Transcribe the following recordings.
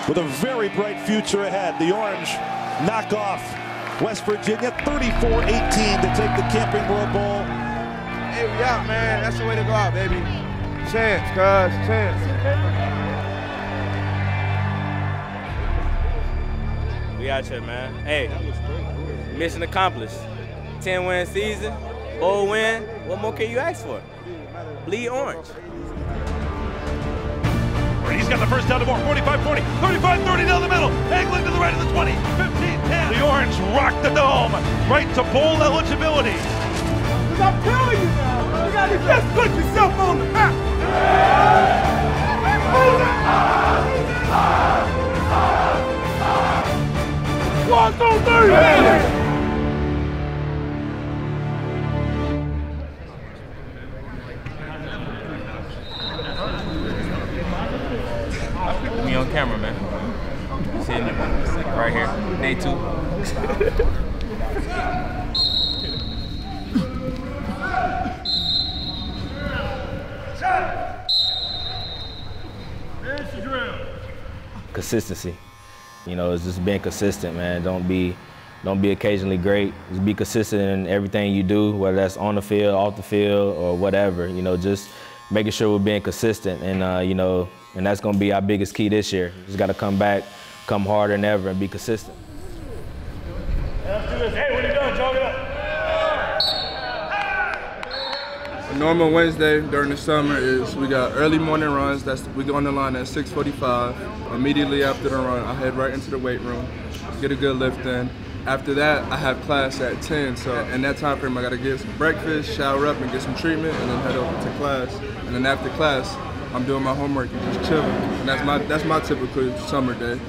with a very bright future ahead. The Orange knock off West Virginia 34-18 to take the Camping World Bowl. Hey, we out, man. That's the way to go out, baby. Chance, cuz. Chance. We out here, man. Hey, mission accomplished. 10-win season, bowl win. What more can you ask for? Bleed orange. He's got the first down to more. 45-40, 35-30 down the middle. Angling to the right of the 20, 15-10. The Orange rocked the dome right to bowl eligibility. Because I'm telling you now, you got to just put yourself on the map. 1, 2, 3. We on camera, man. Sitting right here, day 2. Consistency. You know, it's just being consistent, man. Don't be occasionally great. Just be consistent in everything you do, whether that's on the field, off the field, or whatever. You know, just making sure we're being consistent, and you know, and that's going to be our biggest key this year. Just got to come back, come harder than ever, and be consistent. Let's do this. Hey, when you're done, jog it up. A normal Wednesday during the summer is we got early morning runs. We go on the line at 6:45. Immediately after the run, I head right into the weight room, get a good lift in. After that, I have class at 10, so in that time frame, I gotta get some breakfast, shower up, and get some treatment, and then head over to class. And then after class, I'm doing my homework and just chilling. And that's my typical summer day.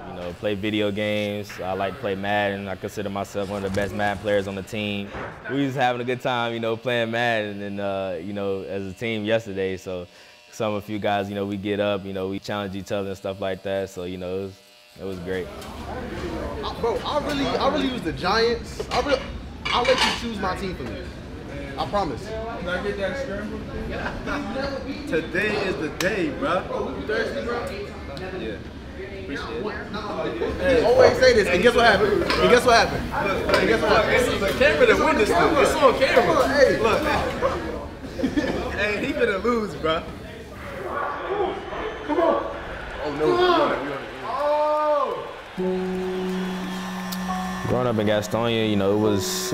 You know, play video games. I like to play Madden. I consider myself one of the best Madden players on the team. We was having a good time, you know, playing Madden, and you know, as a team yesterday. So, some of you guys, you know, we get up, you know, we challenge each other and stuff like that. So, you know, it was great. Bro, I really use the Giants. I'll let you choose my team for me. I promise. Can I get that scramble? Today is the day, bro. You thirsty, bro? Yeah. Appreciate it. Hey, always say this, and guess what happened? And guess what happened? And guess what happened? This is the camera that witnessed it. It's on camera. Hey, Look. Hey, he finna lose, bro. Come on. Oh, no. Growing up in Gastonia, you know, it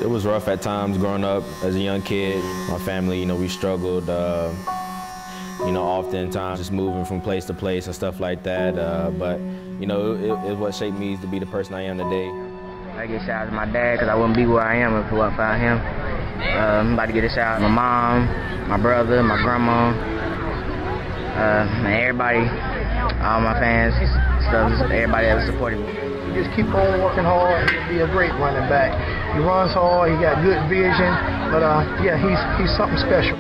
was rough at times growing up as a young kid. My family, you know, we struggled, you know, oftentimes just moving from place to place and stuff like that. But, you know, it what shaped me to be the person I am today. I get shout out to my dad because I wouldn't be where I am if it wasn't for him. I'm about to get a shout out to my mom, my brother, my grandma, and everybody, all my fans, everybody that supported me. Just keep on working hard. He'll be a great running back. He runs hard. He got good vision. But yeah, he's something special.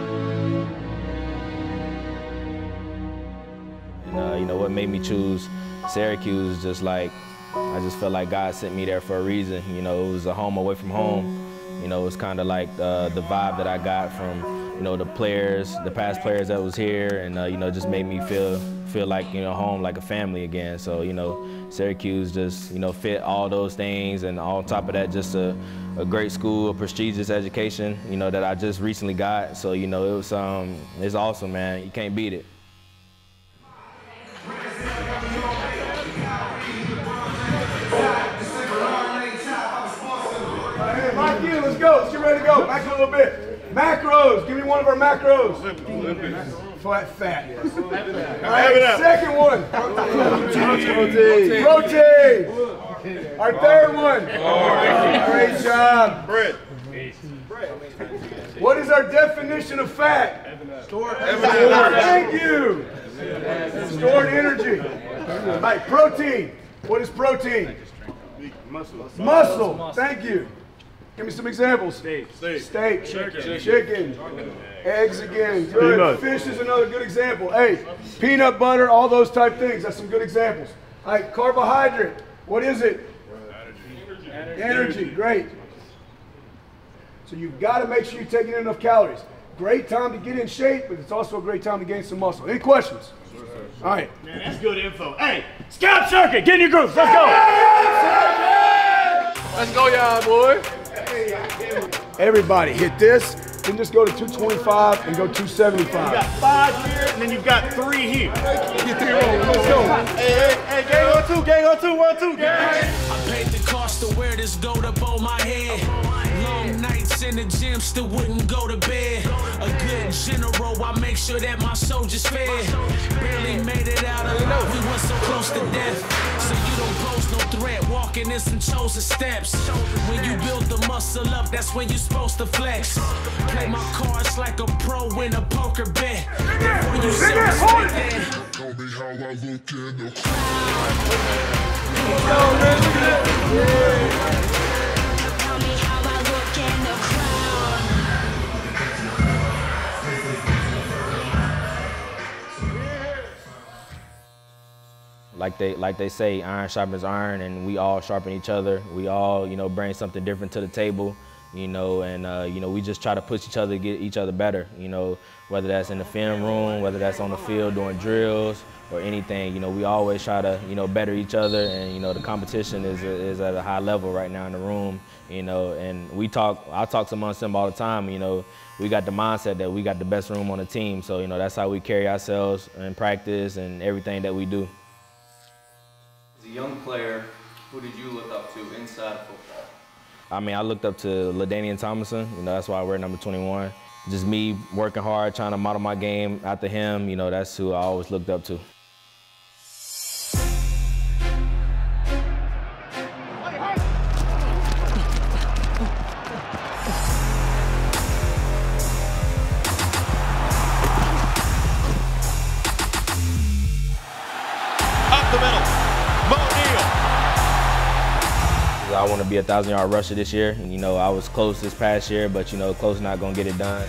And, you know, what made me choose Syracuse, just like I just felt like God sent me there for a reason. You know, it was a home away from home. You know, it's kind of like the vibe that I got from, you know, the players, the past players that was here, and you know, just made me feel like, you know, home, like a family again. So, you know, Syracuse just, you know, fit all those things, and on top of that, just a great school, a prestigious education, you know, that I just recently got. So, you know, it's awesome, man. You can't beat it. Hey, Mikey, let's go. Let's get ready to go. Back a little bit. Macros. Give me one of our macros. Fat. All right, second one. Protein. Our third one. Great job. Bread. What is our definition of fat? Stored energy. Thank you. Stored energy. All right, protein. What is protein? Muscle. Thank you. Give me some examples. Steak. Chicken. Eggs again. Good. Fish is another good example. Hey, peanut butter, all those type things. That's some good examples. All right, carbohydrate. What is it? Energy. Great. So you've got to make sure you're taking in enough calories. great time to get in shape, but it's also a great time to gain some muscle. Any questions? All right. Man, that's good info. Hey, Scout Circuit, get in your groups. Let's go. Let's go, y'all, boy. Everybody hit this, then just go to 225 and go 275. You got 5 here, and then you've got 3 here. Get 3 rolling. Let's go. Hey, gang on 2, gang on 2, 1, 2, gang. I paid the cost to wear this gold up on my head. Long nights in the gym, still wouldn't go to bed. A good general, I make sure that my soldiers fed. Barely made it out alive, we were so close to death. So you don't pose no threat, walking in some chosen steps. When you build the muscle up, that's when you supposed to flex. Play my cards like a pro in a poker bet. Before you say that. Tell me how I look in the crowd. Like they say, iron sharpens iron, and we all sharpen each other. We all, bring something different to the table, and we just try to push each other to get each other better, whether that's in the film room, whether that's on the field doing drills or anything. We always try to, better each other, and the competition is at a high level right now in the room, and I talk amongst them all the time. We got the mindset that we got the best room on the team, so that's how we carry ourselves in practice and everything that we do. As a young player, who did you look up to inside football? I looked up to LaDainian Tomlinson. That's why I wear number 21. Just me working hard, trying to model my game after him. That's who I always looked up to. Up the middle. I want to be a 1,000-yard rusher this year. And, I was close this past year, but, close not going to get it done.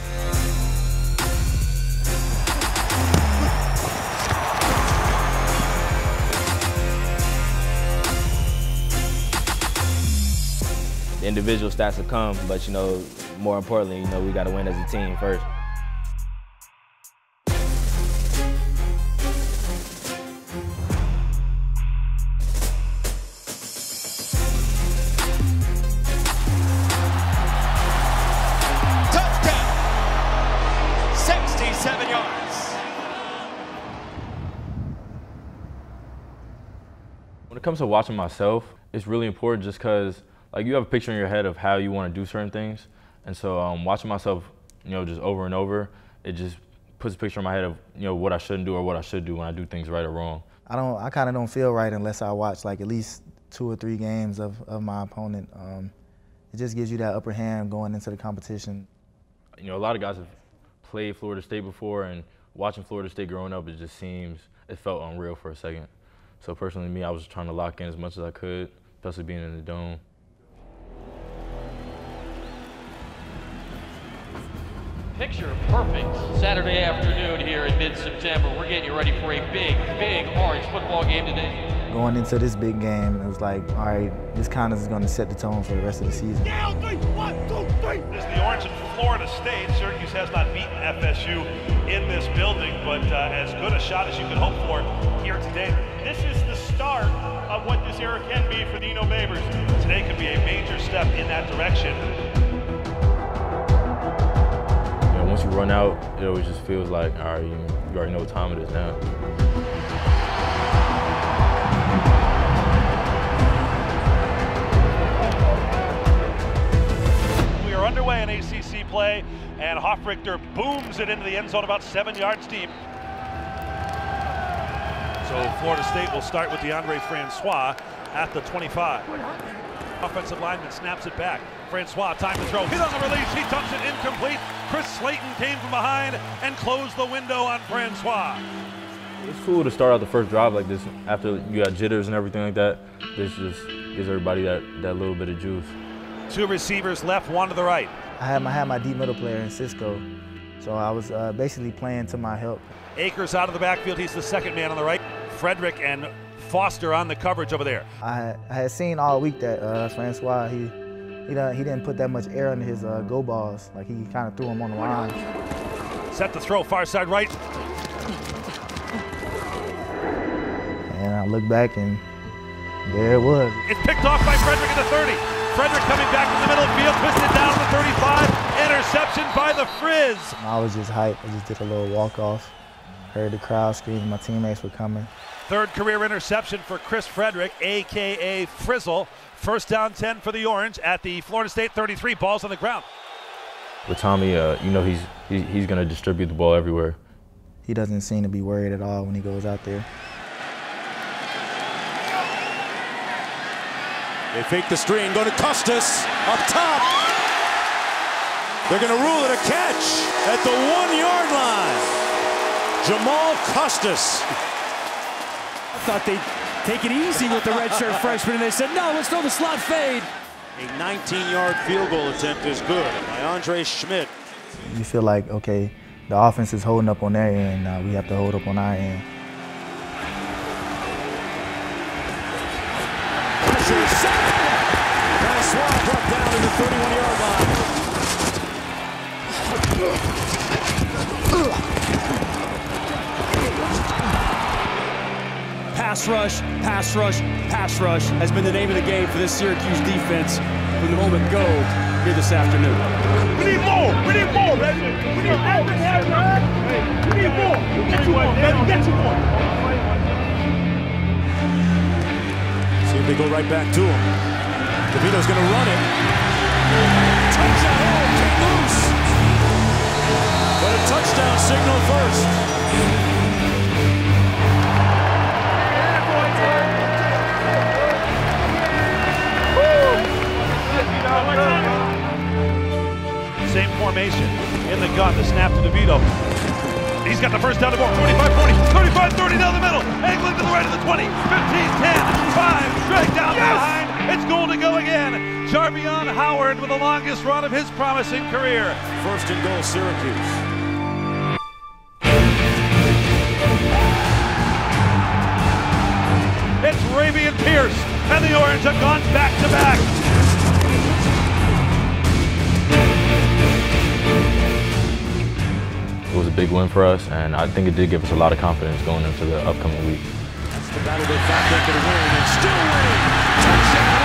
The individual stats will come, but, more importantly, we got to win as a team first. When it comes to watching myself, it's really important just because you have a picture in your head of how you want to do certain things. And so watching myself, just over and over, it just puts a picture in my head of, what I shouldn't do or what I should do when I do things right or wrong. I kind of don't feel right unless I watch at least 2 or 3 games of my opponent. It just gives you that upper hand going into the competition. A lot of guys have played Florida State before, and watching Florida State growing up, it felt unreal for a second. So personally, me, I was trying to lock in as much as I could, especially being in the dome. Picture perfect Saturday afternoon here in mid-September. We're getting you ready for a big, big Orange football game today. Going into this big game, it was like, all right, this kind of is going to set the tone for the rest of the season. Down 3, 1, 2, 3. This is the Orange in Florida State. Syracuse has not beaten FSU in this building, but as good a shot as you could hope for here today. This is the start of what this era can be for the Eno Babers. Today could be a major step in that direction. Once you run out, it always just feels like, all right, you already know what time it is now. We are underway in ACC play, and Hofrichter booms it into the end zone about 7 yards deep. So Florida State will start with DeAndre Francois at the 25. Offensive lineman snaps it back. Francois, time to throw. He doesn't release. He dumps it incomplete. Chris Slayton came from behind and closed the window on Francois. It's cool to start out the first drive like this after you got jitters and everything like that. This just gives everybody that little bit of juice. 2 receivers left, 1 to the right. I had my deep middle player in Cisco, so I was basically playing to my help. Akers out of the backfield. He's the second man on the right. Frederick and Foster on the coverage over there. I had seen all week that Francois, he didn't put that much air under his go balls. Like he kind of threw them on the line. Set to throw, far side right. And I look back and there it was. It's picked off by Frederick at the 30. Frederick coming back from the middle of the field, twisted down to the 35. Interception by the Frizz. I was just hyped. I just did a little walk-off. Heard the crowd screaming. My teammates were coming. Third career interception for Chris Frederick, a.k.a. Frizzle. First down 10 for the Orange at the Florida State 33. Ball's on the ground. With Tommy, you know he's going to distribute the ball everywhere. He doesn't seem to be worried at all when he goes out there. They fake the screen, go to Custis, up top. They're going to rule it a catch at the 1-yard line. Jamal Custis. I thought they'd take it easy with the redshirt freshman, and they said, no, let's throw the slot fade. A 19-yard field goal attempt is good by Andre Schmidt. You feel like, okay, the offense is holding up on their end, now we have to hold up on our end. Nice swat brought down to the 31-yard line. Pass rush, pass rush, pass rush has been the name of the game for this Syracuse defense from the moment go here this afternoon. We need more. We need more, baby. We need more. We need more. Get you one, baby. Get you one. See if they go right back to him. DeVito's going to run it. Touchdown. Oh, came loose. But a touchdown signal first. Same formation in the gun, the snap to DeVito. He's got the first down to ball, 25-40, 35-30 down the middle, angling to the right of the 20, 15-10, 5, straight down behind. It's goal to go again. Jarvion Howard with the longest run of his promising career. First and goal, Syracuse. It's Ravian Pierce, and the Orange have gone back-to-back. It was a big win for us, and I think it did give us a lot of confidence going into the upcoming week. That's the battle they fought back to the win, and still winning. Touchdown!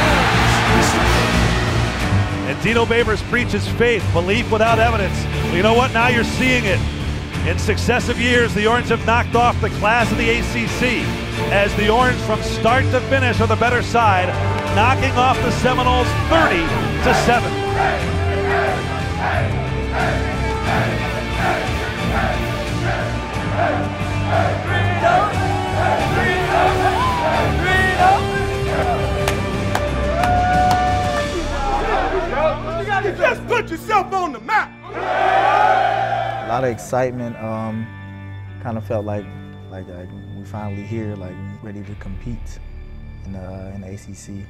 And Dino Babers preaches faith, belief without evidence. Well, you know what? Now you're seeing it. In successive years, the Orange have knocked off the class of the ACC, as the Orange from start to finish are the better side, knocking off the Seminoles 30-7. You just put yourself on the map. A lot of excitement. Kind of felt like we finally here, like ready to compete in the ACC.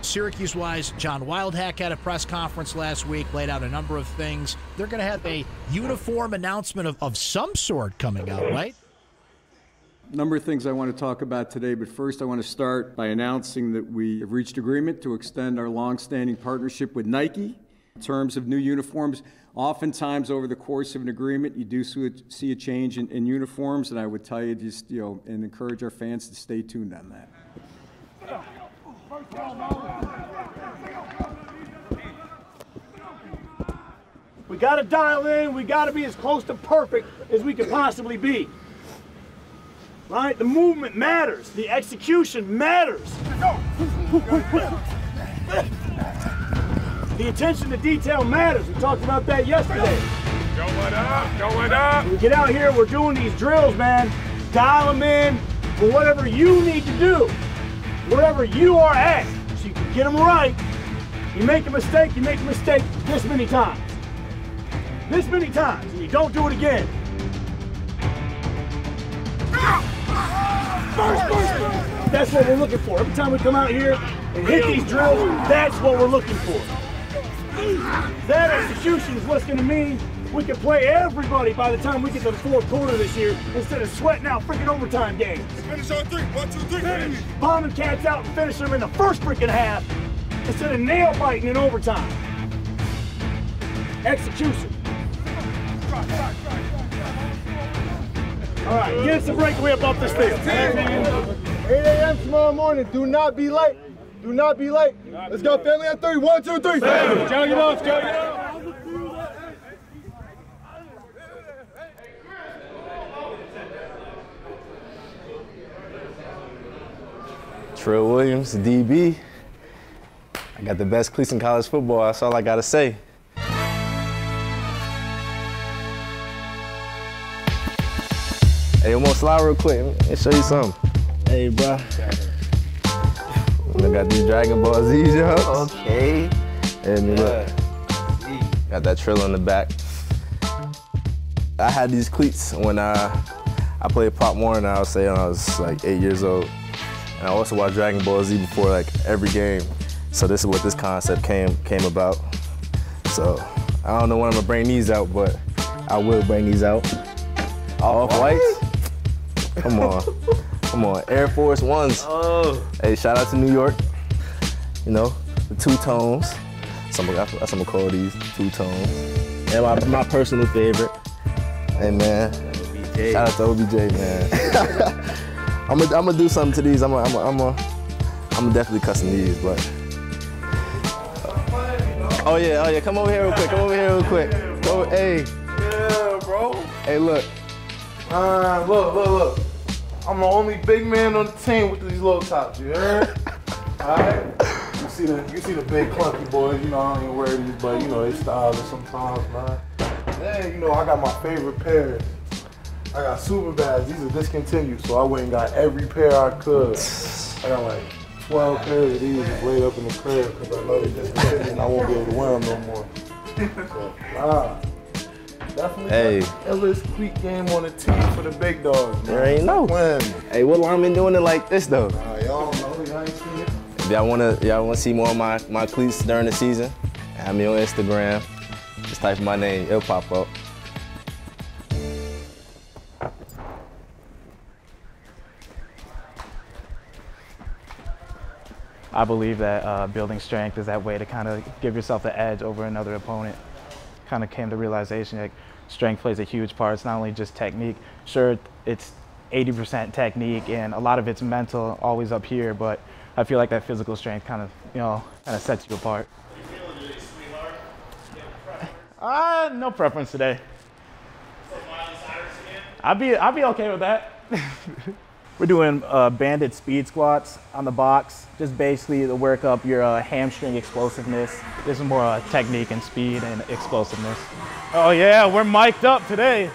Syracuse-wise, John Wildhack had a press conference last week, laid out a number of things. They're going to have a uniform announcement of some sort coming out, right? A number of things I want to talk about today, but first I want to start by announcing that we have reached agreement to extend our long-standing partnership with Nike in terms of new uniforms. Oftentimes over the course of an agreement, you do see a change in uniforms, and I would tell you just, and encourage our fans to stay tuned on that. We got to dial in. We got to be as close to perfect as we can possibly be. Right? The movement matters. The execution matters. The attention to detail matters. We talked about that yesterday. Going up, going up. When we get out here, we're doing these drills, man. Dial them in for whatever you need to do, wherever you are at, so you can get them right. You make a mistake this many times. This many times, and you don't do it again. That's what we're looking for. Every time we come out here and hit these drills, that's what we're looking for. That execution is what's going to mean we can play everybody by the time we get to the fourth quarter this year instead of sweating out freaking overtime games. Finish on 3. 1, 2, 3. Finish. Bombing cats out and finish them in the first freaking half instead of nail biting in overtime. Execution. All right, get us a breakaway up off this field. 8 a.m. tomorrow morning. Do not be late. Do not be late. Let's go, family on 3. 1, 2, 3. Family. Joe, you know, Joe, you know. Trill Williams, DB. I got the best cleats in college football. That's all I gotta say. Hey, I'm gonna slide real quick. Let me show you something. Hey, bro. I got these Dragon Ball Z jumps. Okay. And look, got that Trill on the back. I had these cleats when I played Pop Warner, I would say when I was like 8 years old. And I also watched Dragon Ball Z before like every game. So this is what this concept came about. So I don't know when I'm gonna bring these out, but I will bring these out. Off-whites? Come on. Come on, Air Force Ones. Oh. Hey, shout out to New York. You know, the two-tones. That's what I'm gonna call these, two-tones. And my personal favorite. Hey man, OBJ. Shout out to OBJ, man. I'm gonna do something to these. I'm definitely custom these, but. Oh yeah, come over here real quick. Hey. Yeah, bro. Hey, look. Look. I'm the only big man on the team with these low tops, you heard? Alright? You see the big clunky boys, you know, I don't even wear these, but you know, they stylish sometimes, man. Then, you know, I got my favorite pairs. I got super bags, these are discontinued, so I went and got every pair I could. I got like 12 pairs of these laid up in the crib because I know they're discontinued and I won't be able to wear them no more. So, definitely hey. Illest cleat game on the team for the big dogs, man. There ain't no. Hey, what long been doing it like this though? Y'all know, y'all ain't seen it. If y'all wanna see more of my cleats during the season, add me on Instagram. Just type my name, it'll pop up. I believe that building strength is that way to kind of give yourself the edge over another opponent. Kind of came to realization like strength plays a huge part. It's not only just technique. Sure, it's 80% technique and a lot of it's mental, always up here, but I feel like that physical strength kind of sets you apart. No preference today. I'll be okay with that. We're doing banded speed squats on the box, just basically to work up your hamstring explosiveness. This is more technique and speed and explosiveness. Oh yeah, we're mic'd up today.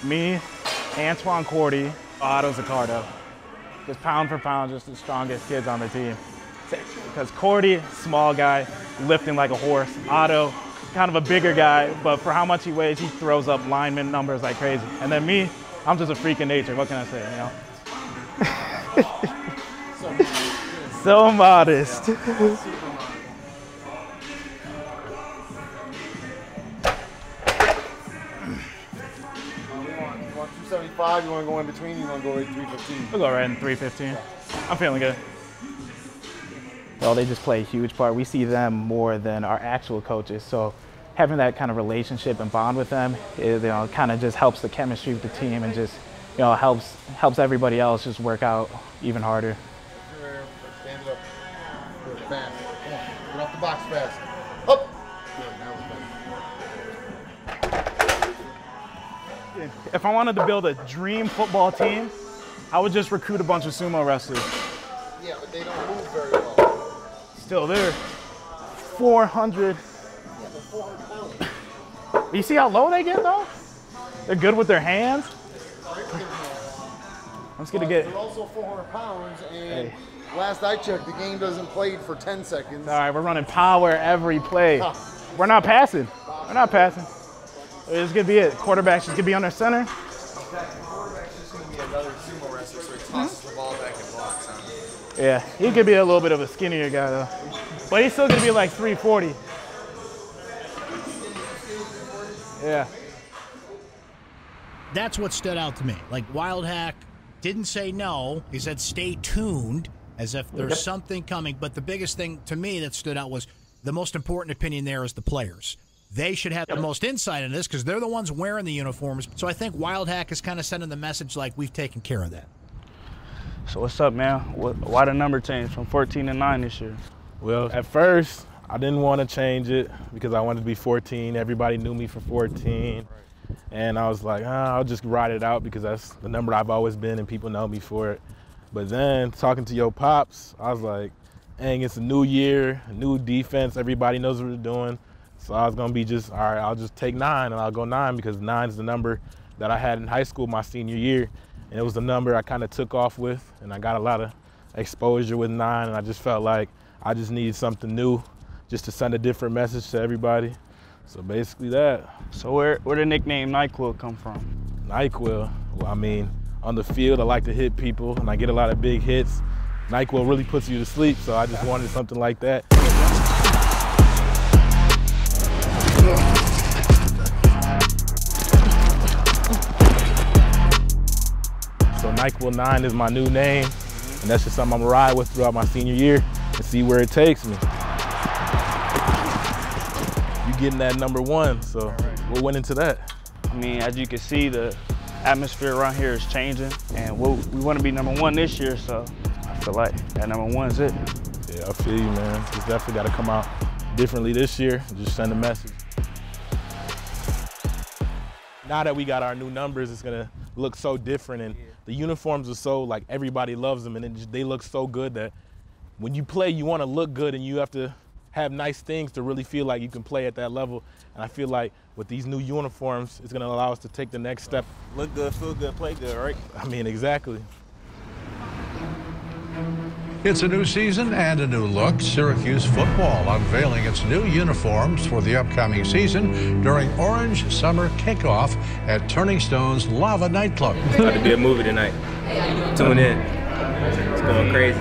Me, Antoine Cordy, Otto Zaccardo. Just pound for pound, just the strongest kids on the team. Because Cordy, small guy, lifting like a horse. Otto, kind of a bigger guy, but for how much he weighs, he throws up lineman numbers like crazy. And then me, I'm just a freak of nature. What can I say, you know? So modest. You want 275, you want to go in between, you want to go right 315? We'll go right in 315. I'm feeling good. Well, they just play a huge part. We see them more than our actual coaches. So having that kind of relationship and bond with them, kind of just helps the chemistry of the team and just, helps everybody else just work out even harder. Stand it up. Good, fast. Come on, get off the box fast. Up. Good, now If I wanted to build a dream football team, I would just recruit a bunch of sumo wrestlers. Yeah, but they don't move very well. Still there. 400. Yeah, but 400 pounds. You see how low they get though? They're good with their hands. I'm just gonna get. They're also 400 pounds, and last I checked, the game doesn't play for 10 seconds. All right, we're running power every play. We're not passing. We're not passing. This is gonna be it. Quarterback's just gonna be under center. Quarterback's just gonna be another sumo wrestler, so he tosses the ball back and blocks. Yeah, he could be a little bit of a skinnier guy though, but he's still gonna be like 340. Yeah. That's what stood out to me. Like, Wild Hack didn't say no. He said stay tuned, as if there's something coming. But the biggest thing to me that stood out was the most important opinion there is the players. They should have the most insight in this because they're the ones wearing the uniforms. So I think Wild Hack is kind of sending the message like we've taken care of that. So what's up, man? Why the number change from 14 to 9 this year? Well, at first, I didn't want to change it because I wanted to be 14. Everybody knew me for 14. And I was like, I'll just ride it out because that's the number I've always been and people know me for it. But then talking to your pops, I was like, dang, it's a new year, a new defense. Everybody knows what we're doing. So I was going to be just, all right, I'll just take 9 and I'll go 9 because 9 is the number that I had in high school my senior year. And it was the number I kind of took off with, and I got a lot of exposure with 9, and I just felt like I just needed something new just to send a different message to everybody. So basically that. So where the nickname NyQuil come from? NyQuil, well, I mean, on the field, I like to hit people, and I get a lot of big hits. NyQuil really puts you to sleep, so I just wanted something like that. So NyQuil 9 is my new name, and that's just something I'm gonna ride with throughout my senior year and see where it takes me. You getting that number 1, so we'll went into that. I mean, as you can see, the atmosphere around here is changing, and we want to be number 1 this year, so I feel like that number 1 is it. Yeah, I feel you, man. It's definitely got to come out differently this year, just send a message. Now that we got our new numbers, it's gonna look so different, and the uniforms are so, like, everybody loves them, and they look so good that when you play, you want to look good, and you have to have nice things to really feel like you can play at that level. And I feel like with these new uniforms, it's gonna allow us to take the next step. Look good, feel good, play good, right? I mean, exactly. It's a new season and a new look. Syracuse Football unveiling its new uniforms for the upcoming season during Orange Summer Kickoff at Turning Stone's Lava Nightclub. It's about to be a movie tonight. Tune in. It's going crazy.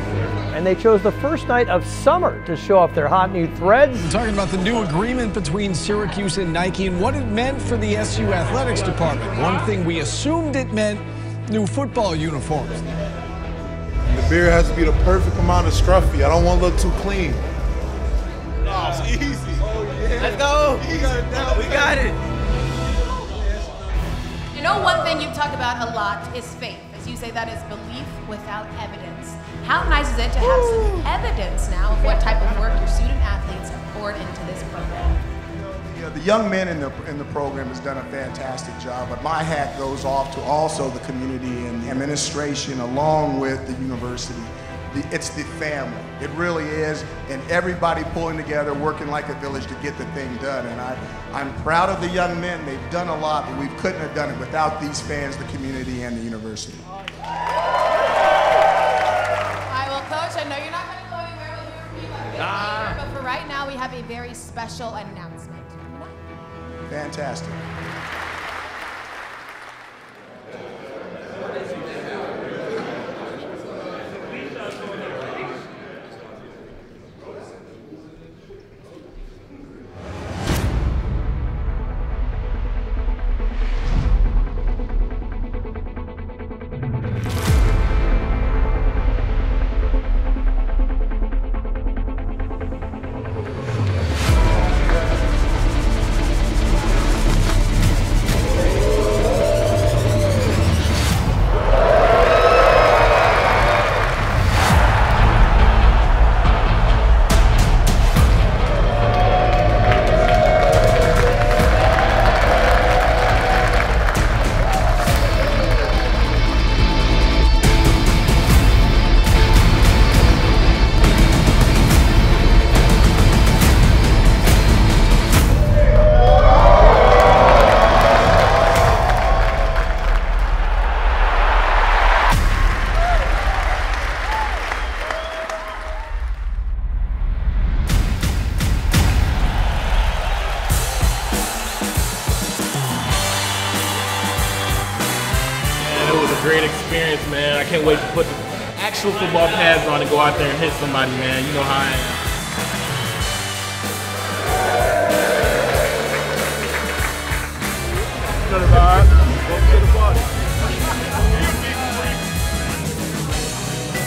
And they chose the first night of summer to show off their hot new threads. We're talking about the new agreement between Syracuse and Nike and what it meant for the SU athletics department. One thing we assumed it meant, new football uniforms. The beard has to be the perfect amount of scruffy. I don't want to look too clean. Oh, it's easy. Oh, yeah. Let's go. We got it down. We got it. You know, one thing you've talked about a lot is faith. As you say, that is belief without evidence. How nice is it to have some evidence now of what type of work your student athletes have poured into this program? The young men in the program has done a fantastic job, but my hat goes off to also the community and the administration along with the university. It's the family. It really is, and everybody pulling together, working like a village to get the thing done. And I'm proud of the young men. They've done a lot, but we couldn't have done it without these fans, the community, and the university. All right, well, Coach, I know you're not going to go anywhere. We'll hear from you later, but for right now, we have a very special announcement. Fantastic. Great experience, man. I can't wait to put the actual football pads on and go out there and hit somebody, man. You know how I am. to the vibe. Welcome to the party.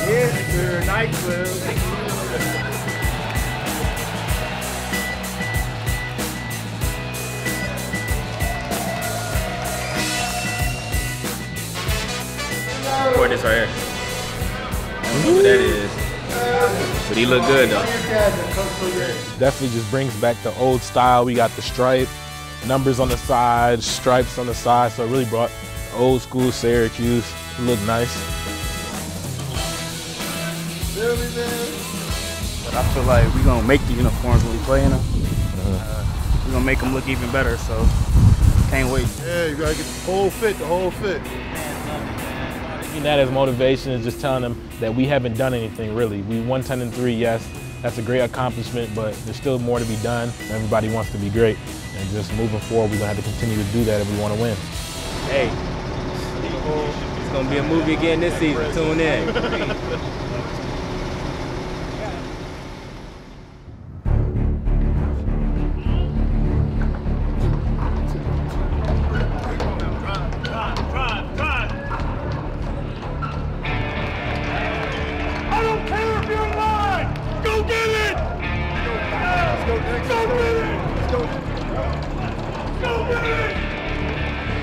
Yes, sir. Night club. Record this right here. I don't know what that is. But he look good though. Definitely just brings back the old style. We got the stripe, numbers on the side, stripes on the side. So it really brought old school Syracuse. It looked nice. But I feel like we're going to make the uniforms when we play in them. We're going to make them look even better, so can't wait. Yeah, you got to get the whole fit, Taking that as motivation is just telling them that we haven't done anything really. We won 10-3, yes, that's a great accomplishment, but there's still more to be done. Everybody wants to be great, and just moving forward, we're gonna have to continue to do that if we want to win. Hey, it's gonna be a movie again this season. Tune in.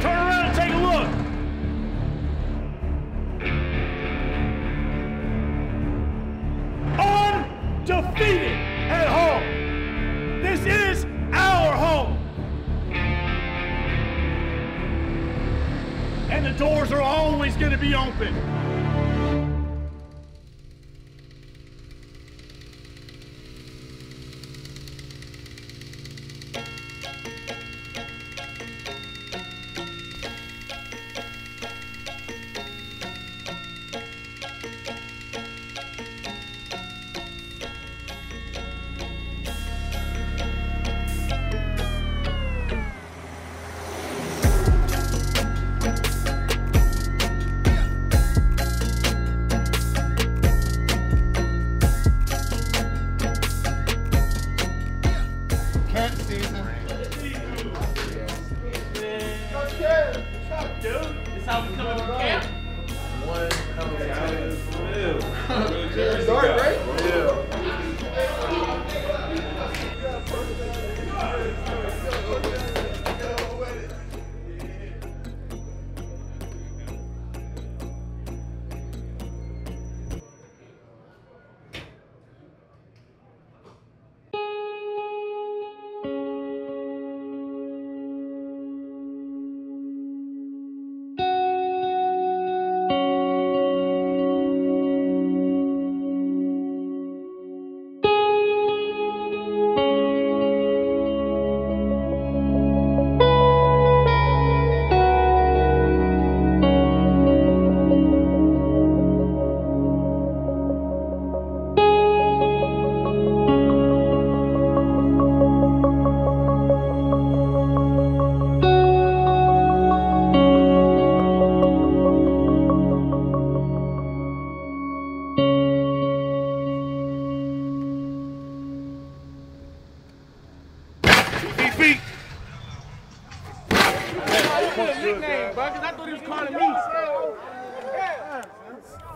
Turn around and take a look. Undefeated at home. This is our home. And the doors are always going to be open.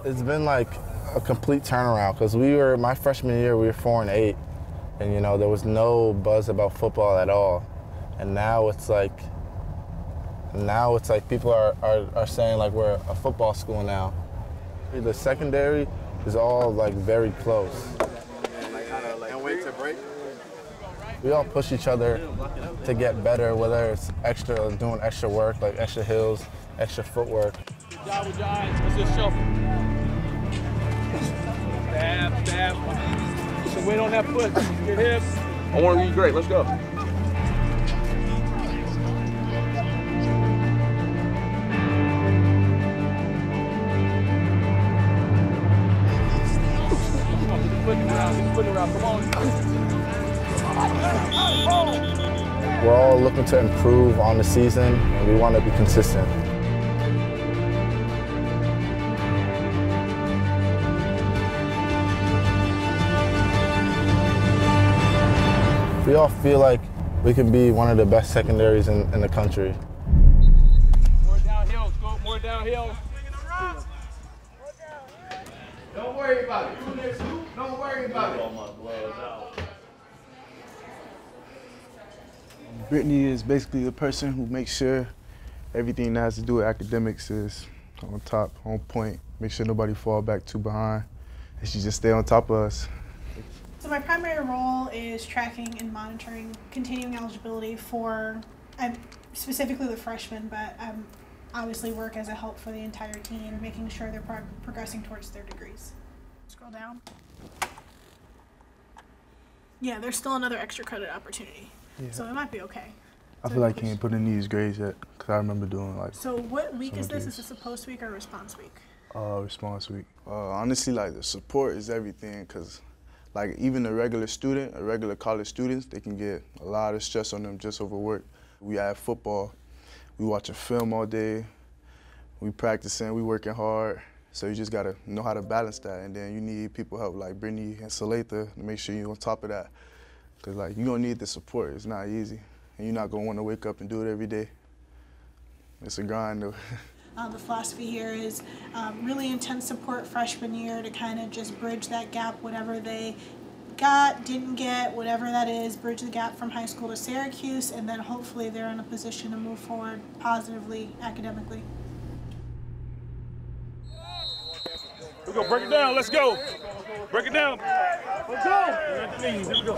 It's been like a complete turnaround because my freshman year, we were 4-8, and you know, there was no buzz about football at all. And now it's like people are saying like we're a football school now. The secondary is all like very close. And wait to break. We all push each other to get better, whether it's doing extra work, like extra hills, extra footwork. Good job with your eyes. Let's just shuffle. Stab. Put some weight on that foot. Your hips. I want to be great. Let's go. Come on. We're all looking to improve on the season, and we want to be consistent. We all feel like we can be one of the best secondaries in the country. downhill. Don't worry about it. Don't worry about it. Brittany is basically the person who makes sure everything that has to do with academics is on top, on point. Make sure nobody fall back too behind, and she just stay on top of us. So my primary role is tracking and monitoring continuing eligibility for specifically the freshmen, but I obviously work as a help for the entire team, making sure they're progressing towards their degrees. Scroll down. Yeah, there's still another extra credit opportunity, so it might be okay. I feel like he ain't put in these grades yet, because I remember doing like. So what week is this? Is this a post week or response week? Response week. Honestly, like the support is everything, because like even a regular college students, they can get a lot of stress on them just over work. We have football, we watching film all day, we practicing, we working hard. So you just gotta know how to balance that, and then you need people help like Brittany and Saleta to make sure you're on top of that. Cause like you're gonna need the support, it's not easy. And you're not gonna wanna wake up and do it every day. It's a grind though. The philosophy here is really intense support freshman year to kind of just bridge that gap, whatever they got, didn't get, whatever that is, bridge the gap from high school to Syracuse, and then hopefully they're in a position to move forward positively academically. We're gonna break it down, let's go. Break it down. Let's go.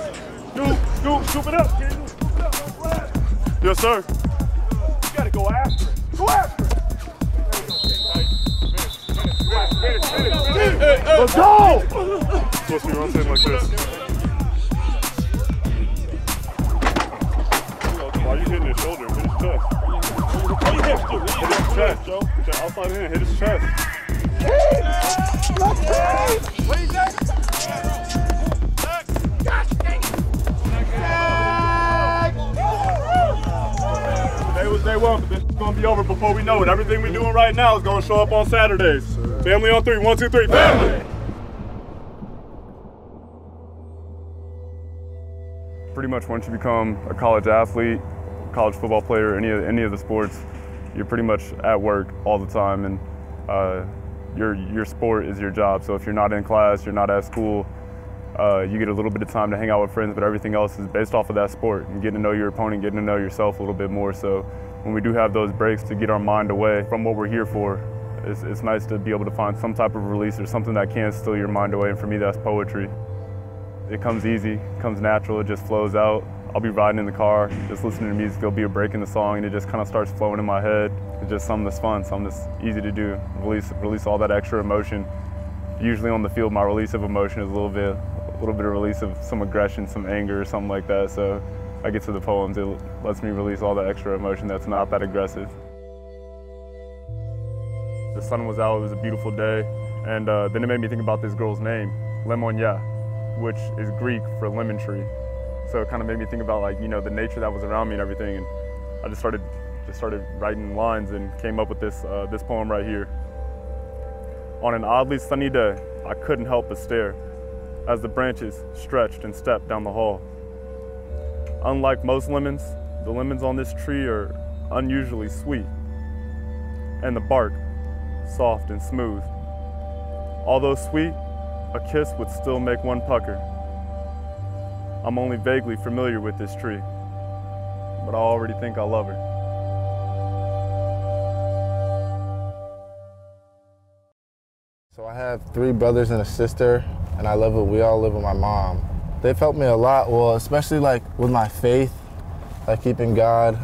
Here we go. Scoop it up. Yes, sir. You gotta go after it. Go after it. Let's go! Supposed to be rotating like this. Why are you hitting his shoulder? Hit his chest. Hit his chest, Joe. Hit the outside hand. Hit his chest. What is that? Today was day one, but this is going to be over before we know it. Everything we're doing right now is going to show up on Saturdays. Family on three. 1, 2, 3. Family! Pretty much once you become a college athlete, college football player, any of the sports, you're pretty much at work all the time, and your sport is your job. So if you're not in class, you're not at school, you get a little bit of time to hang out with friends, but everything else is based off of that sport and getting to know your opponent, getting to know yourself a little bit more. So when we do have those breaks to get our mind away from what we're here for, it's nice to be able to find some type of release or something that can steal your mind away, and for me that's poetry. It comes easy, it comes natural, it just flows out. I'll be riding in the car, just listening to music, there'll be a break in the song, and it just kind of starts flowing in my head. It's just something that's fun, something that's easy to do, release all that extra emotion. Usually on the field, my release of emotion is a little bit of release of some aggression, some anger, or something like that. So I get to the poems, it lets me release all the extra emotion that's not that aggressive. The sun was out, it was a beautiful day, and then it made me think about this girl's name, Lemonia, which is Greek for lemon tree. So it kind of made me think about, like, you know, the nature that was around me and everything, and I just started writing lines and came up with this poem right here. On an oddly sunny day, I couldn't help but stare as the branches stretched and stepped down the hall. Unlike most lemons, the lemons on this tree are unusually sweet, and the bark soft and smooth. Although sweet, a kiss would still make one pucker. I'm only vaguely familiar with this tree, but I already think I love her. So I have 3 brothers and a sister, and we all live with my mom. They've helped me a lot, well, especially like with my faith, like keeping God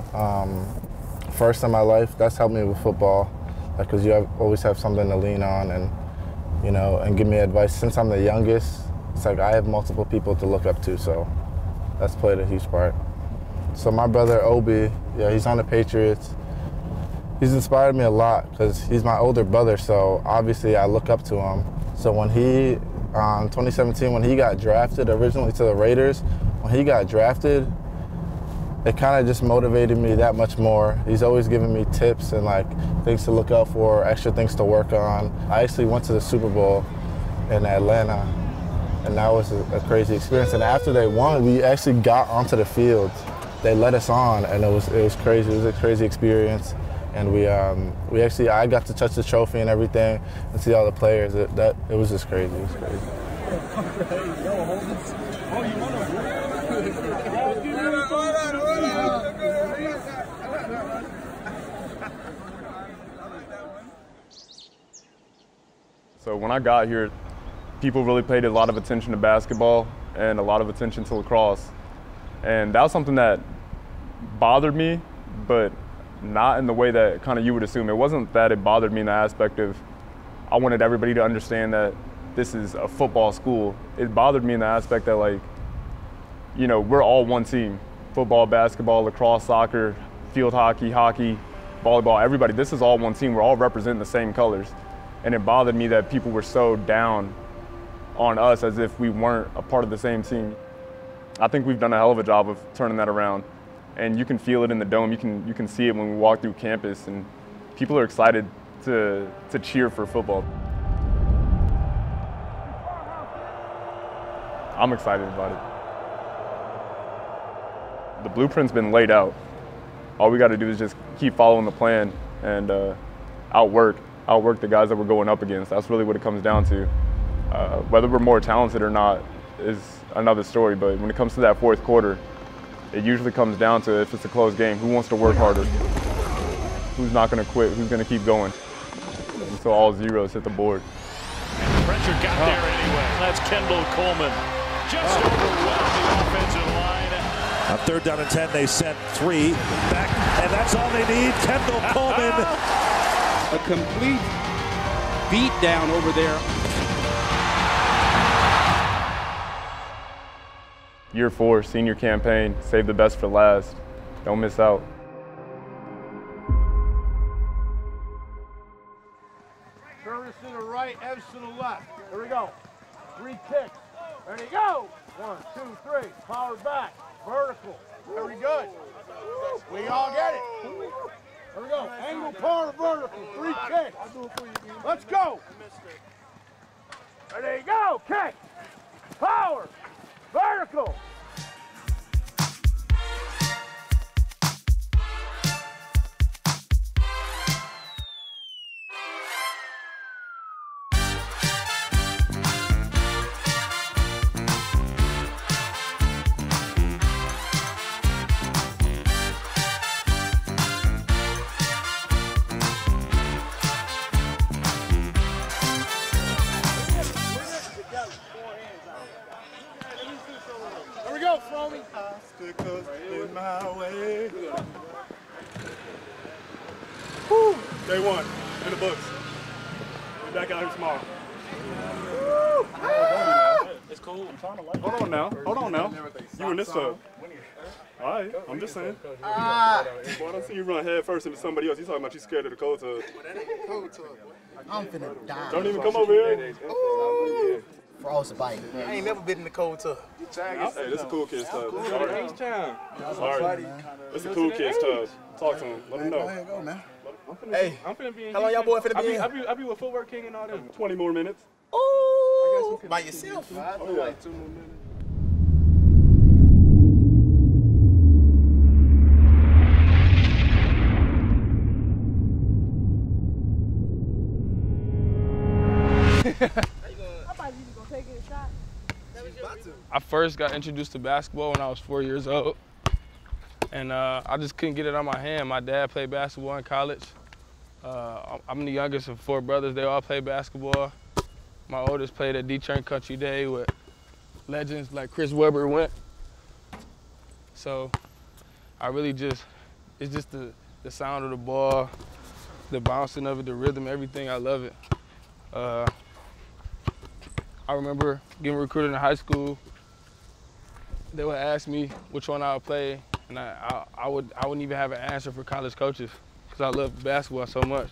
first in my life. That's helped me with football, like, cause you always have something to lean on, and you know, and give me advice. Since I'm the youngest, it's like I have multiple people to look up to, so that's played a huge part. So my brother Obi, yeah, he's on the Patriots. He's inspired me a lot because he's my older brother, so obviously I look up to him. So when he, 2017, when he got drafted originally to the Raiders, when he got drafted, it kind of just motivated me that much more. He's always giving me tips and like things to look out for, extra things to work on. I actually went to the Super Bowl in Atlanta, and that was a crazy experience. And after they won, we actually got onto the field. They let us on, and it was crazy. It was a crazy experience. And I got to touch the trophy and everything and see all the players. It was just crazy. It was crazy. So when I got here, people really paid a lot of attention to basketball and a lot of attention to lacrosse. And that was something that bothered me, but not in the way that kind of you would assume. It wasn't that it bothered me in the aspect of I wanted everybody to understand that this is a football school. It bothered me in the aspect that, like, you know, we're all one team. Football, basketball, lacrosse, soccer, field hockey, volleyball, everybody. This is all one team. We're all representing the same colors. And it bothered me that people were so down on us as if we weren't a part of the same team. I think we've done a hell of a job of turning that around. And you can feel it in the dome. You can see it when we walk through campus, and people are excited to cheer for football. I'm excited about it. The blueprint's been laid out. All we got to do is just keep following the plan and outwork the guys that we're going up against. That's really what it comes down to. Whether we're more talented or not is another story, but when it comes to that fourth quarter, it usually comes down to, if it's a close game, who wants to work harder? Who's not going to quit? Who's going to keep going? Until all zeros hit the board. Pressure got there anyway. That's Kendall Coleman. Just overwhelmed the offensive line. On 3rd down and 10, they sent 3 back, and that's all they need. Kendall Coleman. A complete beat down over there. Year 4, senior campaign, save the best for last. Don't miss out. Service to the right, edge to the left. Here we go. 3 kicks. Ready, go. 1, 2, 3. Power back. Vertical. Very good. We all get it. Here we go. Angle, power, vertical. 3 kicks. Let's go. Ready, go. Kick. Power. Vertical. Obstacles in my way. Woo. Day 1 in the books. Be back out here tomorrow. It's cool. I'm trying to like. Hold on now. You in this tub. All right, I'm just saying. Boy, I don't see you run head first into somebody else. You talking about you scared of the cold tub. I'm finna die. Don't even come over here. Ooh. Frostbite. I ain't never been in the cold tub. Hey, this is a cool kid's tub. Sorry. This is a cool kid's tub. Talk to him. Let him know. Go ahead, go, man. Hey, I'm finna be in. How long y'all boy finna be in? I be with Footwork King and all them. 20 more minutes. Ooh. By yourself? Oh, yeah. 2 more minutes. I first got introduced to basketball when I was 4 years old, and I just couldn't get it out of my hand. My dad played basketball in college. I'm the youngest of 4 brothers. They all play basketball. My oldest played at Detroit Country Day with legends like Chris Webber went. So I really it's just the sound of the ball, the bouncing of it, the rhythm, everything. I love it. I remember getting recruited in high school. They would ask me which one I would play, and I wouldn't even have an answer for college coaches because I love basketball so much.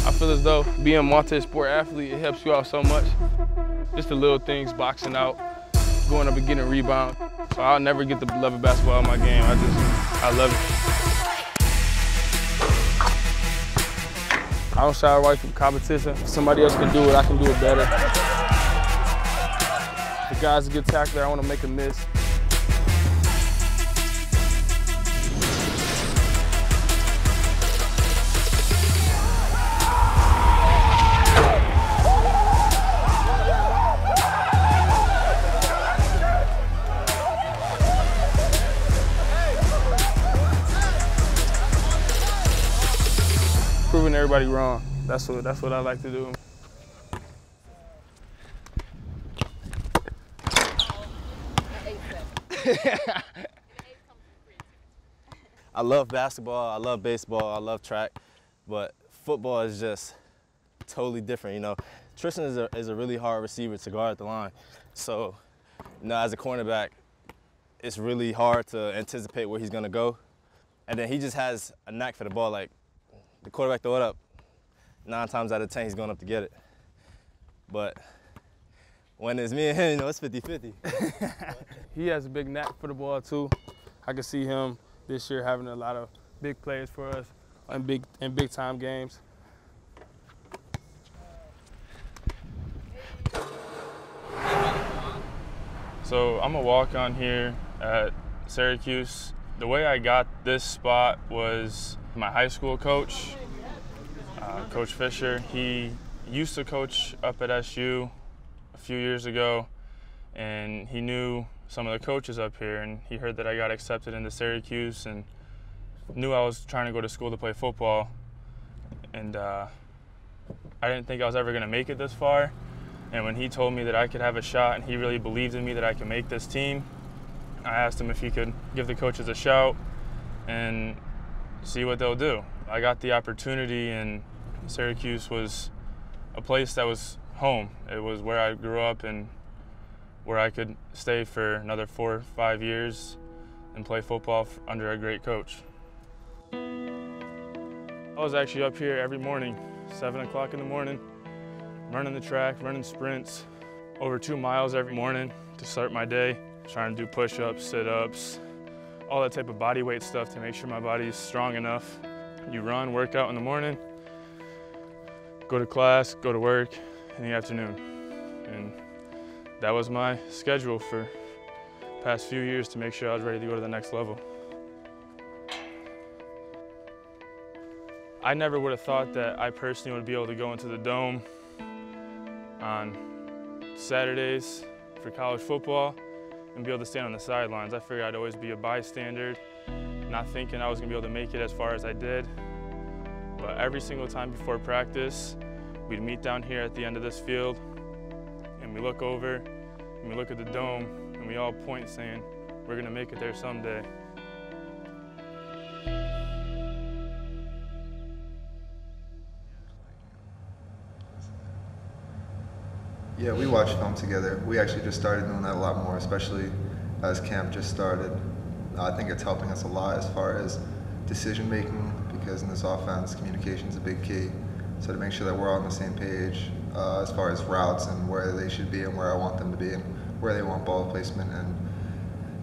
I feel as though being a multi-sport athlete, it helps you out so much. Just the little things, boxing out, going up and getting a rebound. So I'll never get the love of basketball in my game. I love it. I don't shy away from competition. If somebody else can do it, I can do it better. If the guy's a good tackler, I want to make a miss. everybody wrong. That's what I like to do. I love basketball, I love baseball, I love track, but football is just totally different, you know. Tristan is a really hard receiver to guard at the line. So, you know, as a cornerback, it's really hard to anticipate where he's gonna go. And then he just has a knack for the ball. Like, the quarterback throw it up, 9 times out of 10, he's going up to get it. But when it's me and him, you know, it's 50-50. He has a big knack for the ball too. I can see him this year having a lot of big plays for us in big time games. So I'm a walk-on here at Syracuse. The way I got this spot was my high school coach, Coach Fisher. He used to coach up at SU a few years ago, and he knew some of the coaches up here, and he heard that I got accepted into Syracuse and knew I was trying to go to school to play football. And I didn't think I was ever gonna make it this far. And when he told me that I could have a shot and he really believed in me that I could make this team, I asked him if he could give the coaches a shout and see what they'll do. I got the opportunity, and Syracuse was a place that was home. It was where I grew up and where I could stay for another 4 or 5 years and play football under a great coach. I was actually up here every morning, 7 o'clock in the morning, running the track, running sprints, over 2 miles every morning to start my day, trying to do push-ups, sit-ups, all that type of body weight stuff to make sure my body is strong enough. You run, work out in the morning, go to class, go to work in the afternoon. And that was my schedule for the past few years to make sure I was ready to go to the next level. I never would have thought that I personally would be able to go into the Dome on Saturdays for college football and be able to stand on the sidelines. I figured I'd always be a bystander, not thinking I was gonna be able to make it as far as I did. But every single time before practice, we'd meet down here at the end of this field, and we look over, and we look at the Dome, and we all point saying, we're gonna make it there someday. Yeah, we watch film together. We actually just started doing that a lot more, especially as camp just started. I think it's helping us a lot as far as decision making, because in this offense, communication is a big key. So to make sure that we're all on the same page as far as routes and where they should be and where I want them to be and where they want ball placement and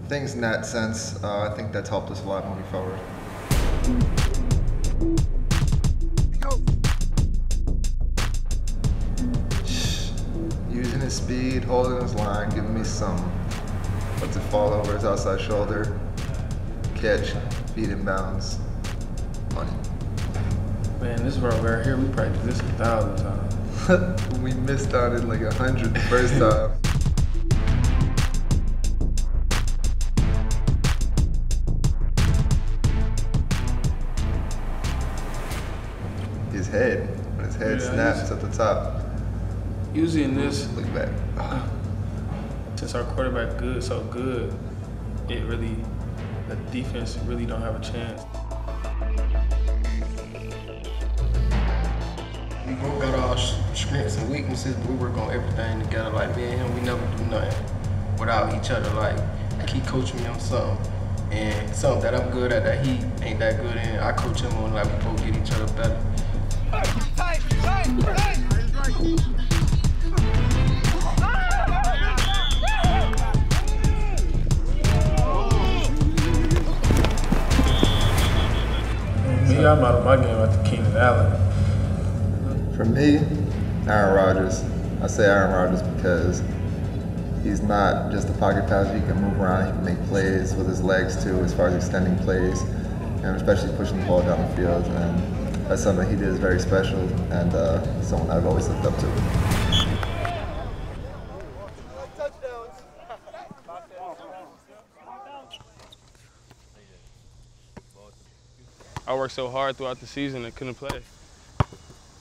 things in that sense, I think that's helped us a lot moving forward. Using his speed, holding his line, giving me some, lets it fall over his outside shoulder, catch, feet in bounds, money. Man, this route right here, we practiced this 1,000 times. We missed on it like 100 the first time. His head, when his head snaps at the top. Usually in this, look back. Since our quarterback so good, it really, the defense really don't have a chance. We both got our strengths and weaknesses, but we work on everything together. Like me and him, we never do nothing without each other. Like he coached me on something, and something that I'm good at that he ain't that good in, I coach him on. Like we both get each other better. Me, I'm out of my game after Keenan Allen. For me, Aaron Rodgers. I say Aaron Rodgers because he's not just a pocket passer. He can move around. He can make plays with his legs too, as far as extending plays, and especially pushing the ball down the field. And that's something he did is very special, and someone I've always looked up to. I worked so hard throughout the season and couldn't play.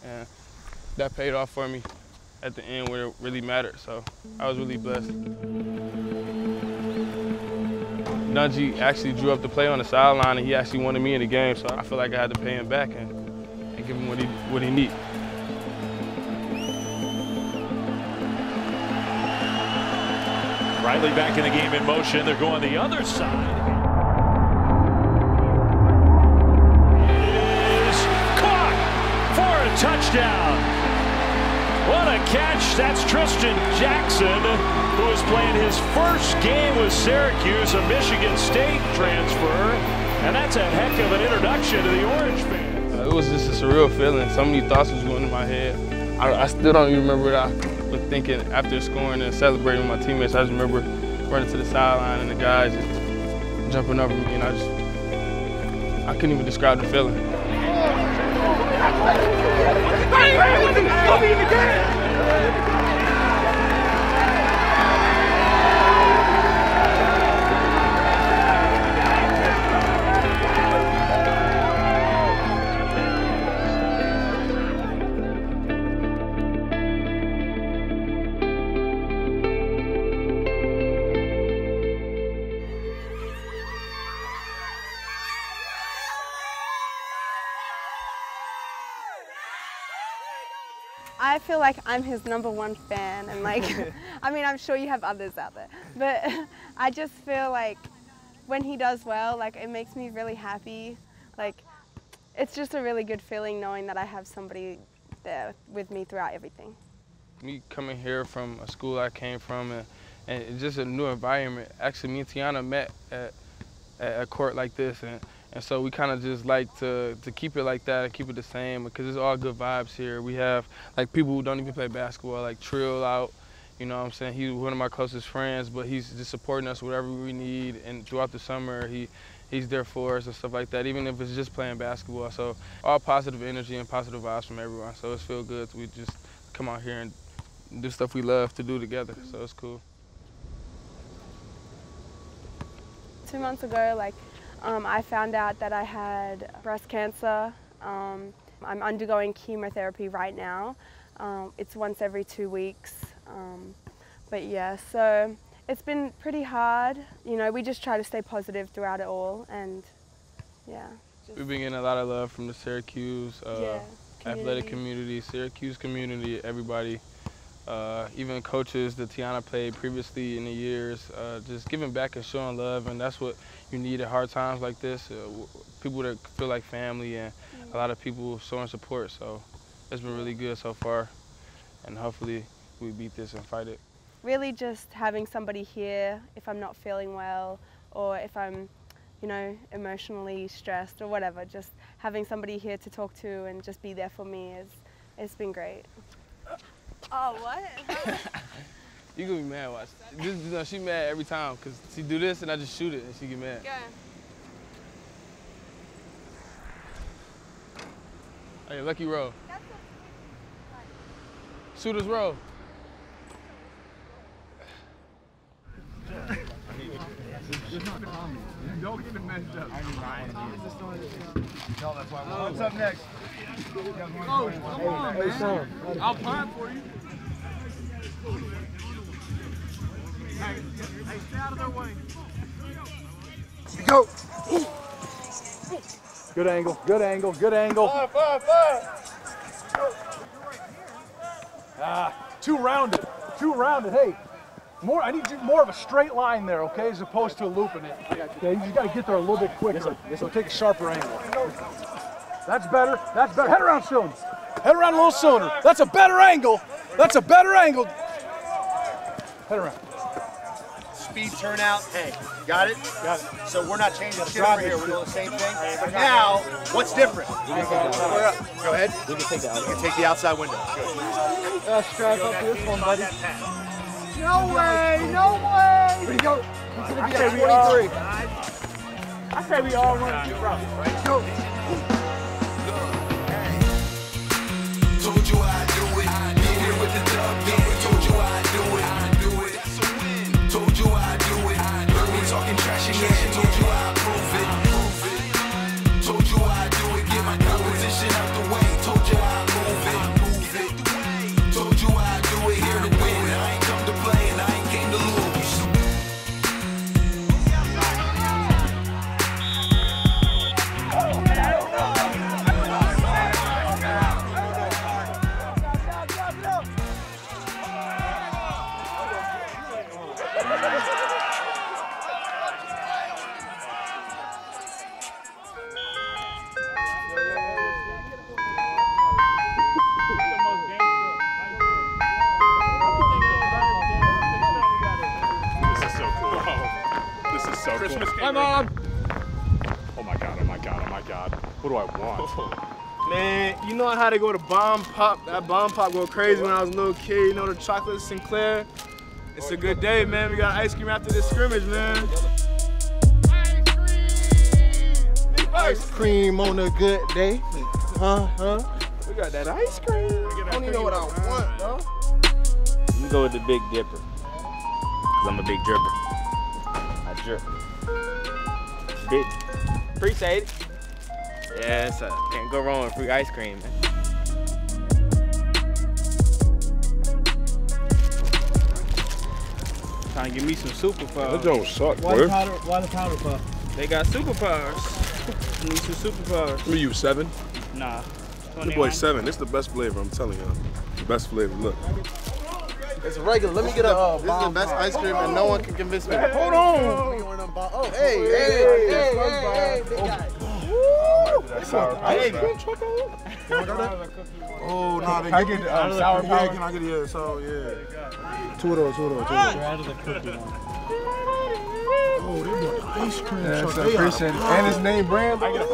and that paid off for me at the end where it really mattered. So I was really blessed. Nunji actually drew up the play on the sideline, and he actually wanted me in the game, so I feel like I had to pay him back and give him what he needs. Riley back in the game in motion. They're going the other side. It is caught for a touchdown. What a catch. That's Tristan Jackson, who is playing his first game with Syracuse, a Michigan State transfer. And that's a heck of an introduction to the Orange fans. It was just a surreal feeling. So many thoughts was going in my head. I still don't even remember what I was thinking after scoring and celebrating with my teammates. I just remember running to the sideline and the guys just jumping over me, and I couldn't even describe the feeling. I feel like I'm his #1 fan, and like, I mean, I'm sure you have others out there, but I just feel like when he does well, like, it makes me really happy. Like, it's just a really good feeling knowing that I have somebody there with me throughout everything. Me coming here from a school I came from and it's just a new environment. Actually, me and Tiana met at a court like this, and so we kind of just like to keep it like that and keep it the same, because it's all good vibes here. We have like people who don't even play basketball, like Trill out, you know what I'm saying? He's one of my closest friends, but he's just supporting us whatever we need, and throughout the summer he's there for us and stuff like that, even if it's just playing basketball. So all positive energy and positive vibes from everyone. So it feels good. We just come out here and do stuff we love to do together, so it's cool. 2 months ago, like, I found out that I had breast cancer. I'm undergoing chemotherapy right now. It's once every 2 weeks. But yeah, so it's been pretty hard. You know, we just try to stay positive throughout it all, and yeah. We've been getting a lot of love from the Syracuse athletic community, Syracuse community, everybody. Even coaches that Tiana played previously in the years, just giving back and showing love, and that's what you need at hard times like this. People that feel like family, and a lot of people showing support. So it's been really good so far, and hopefully we beat this and fight it. Really just having somebody here if I'm not feeling well, or if I'm, you know, emotionally stressed or whatever, just having somebody here to talk to and just be there for me it's been great. Oh, what? You gonna be mad, watch. She mad every time, because she do this and I just shoot it and she get mad. Go. Hey, lucky roll. Shooter's roll. Don't get it messed up. What's up next? Coach, come on, man. I'll punt for you. Hey, stay out of their way. Go. Good angle, good angle, good angle. Five. Too rounded. Hey, I need you more of a straight line there, okay, as opposed to looping it. Okay, you just got to get there a little bit quicker. So take a sharper angle. That's better. Head around soon. Head around a little sooner. That's a better angle. Head around. Speed, turnout, hey, got it? Got it. So we're not changing shit over here, we're doing the same thing. But now, what's different? Go ahead. We can take the outside window. Strap up this one, buddy. No way! Here you go. He's gonna be at 23. I say we all run. Go. Told you I'd do it. Here with the dub, told you I'd do it. Told you I'd do it. Heard me talking trash again. Told you I'd prove it. Told you I'd do it. Get my competition out the way. Told you I'd move it. Christmas cake. Hi, Mom. Oh my God, oh my God, oh my God. What do I want? Man, you know how to go to Bomb Pop. That Bomb Pop go crazy when I was a little kid. You know the chocolate Sinclair. It's a good day, man. We got ice cream after this scrimmage, man. Ice cream on a good day. Huh? We got that ice cream. I don't even know what I want, though. I'm gonna go with the Big Dipper. Cause I'm a big dripper. I drip. Big. Appreciate it. Yeah, so can't go wrong with free ice cream, man. Trying to give me some superpowers. That don't suck, Why boy. the powder puff? They got superpowers. Need some superpowers. What are you, 7? Nah. Your boy 7. This is the best flavor, I'm telling you. The best flavor, look. It's a regular. Let me get a This is the best ice cream, and no one can convince me. Hold on. Oh, hey, big guy. Ice cream truck over? Oh, no, they I get sour powder. Can I get it? So, yeah. Two of those. Out of the cookie one. Oh, they got the ice cream truck. So appreciate it. And his name brand. I get a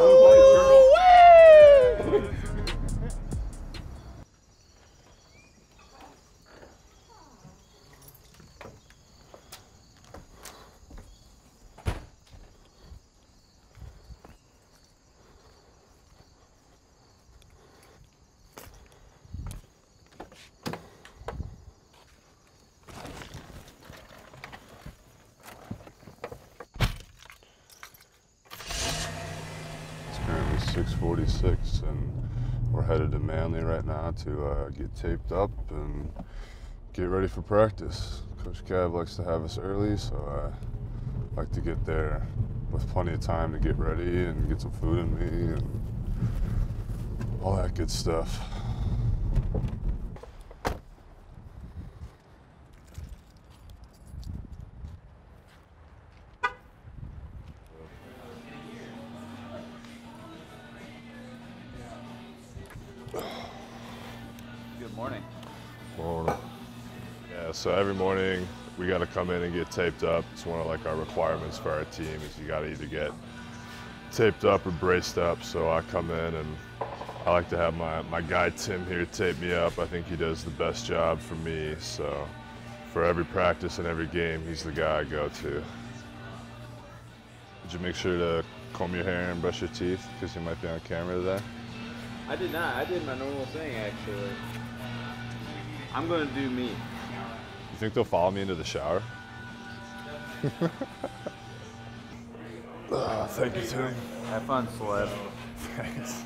Currently 6:46, and we're headed to Manly right now to get taped up and get ready for practice. Coach Cav likes to have us early, so I like to get there with plenty of time to get ready and get some food in me and all that good stuff. Good morning. Morning. Yeah, so every morning we got to come in and get taped up. It's one of like our requirements for our team is you got to either get taped up or braced up. So I come in and I like to have my guy Tim here tape me up. I think he does the best job for me. So for every practice and every game, he's the guy I go to. Did you make sure to comb your hair and brush your teeth because you might be on camera today? I did not. I did my normal thing, actually. I'm going to do me. You think they'll follow me into the shower? Thank you, Tim. Have fun, celeb. Thanks.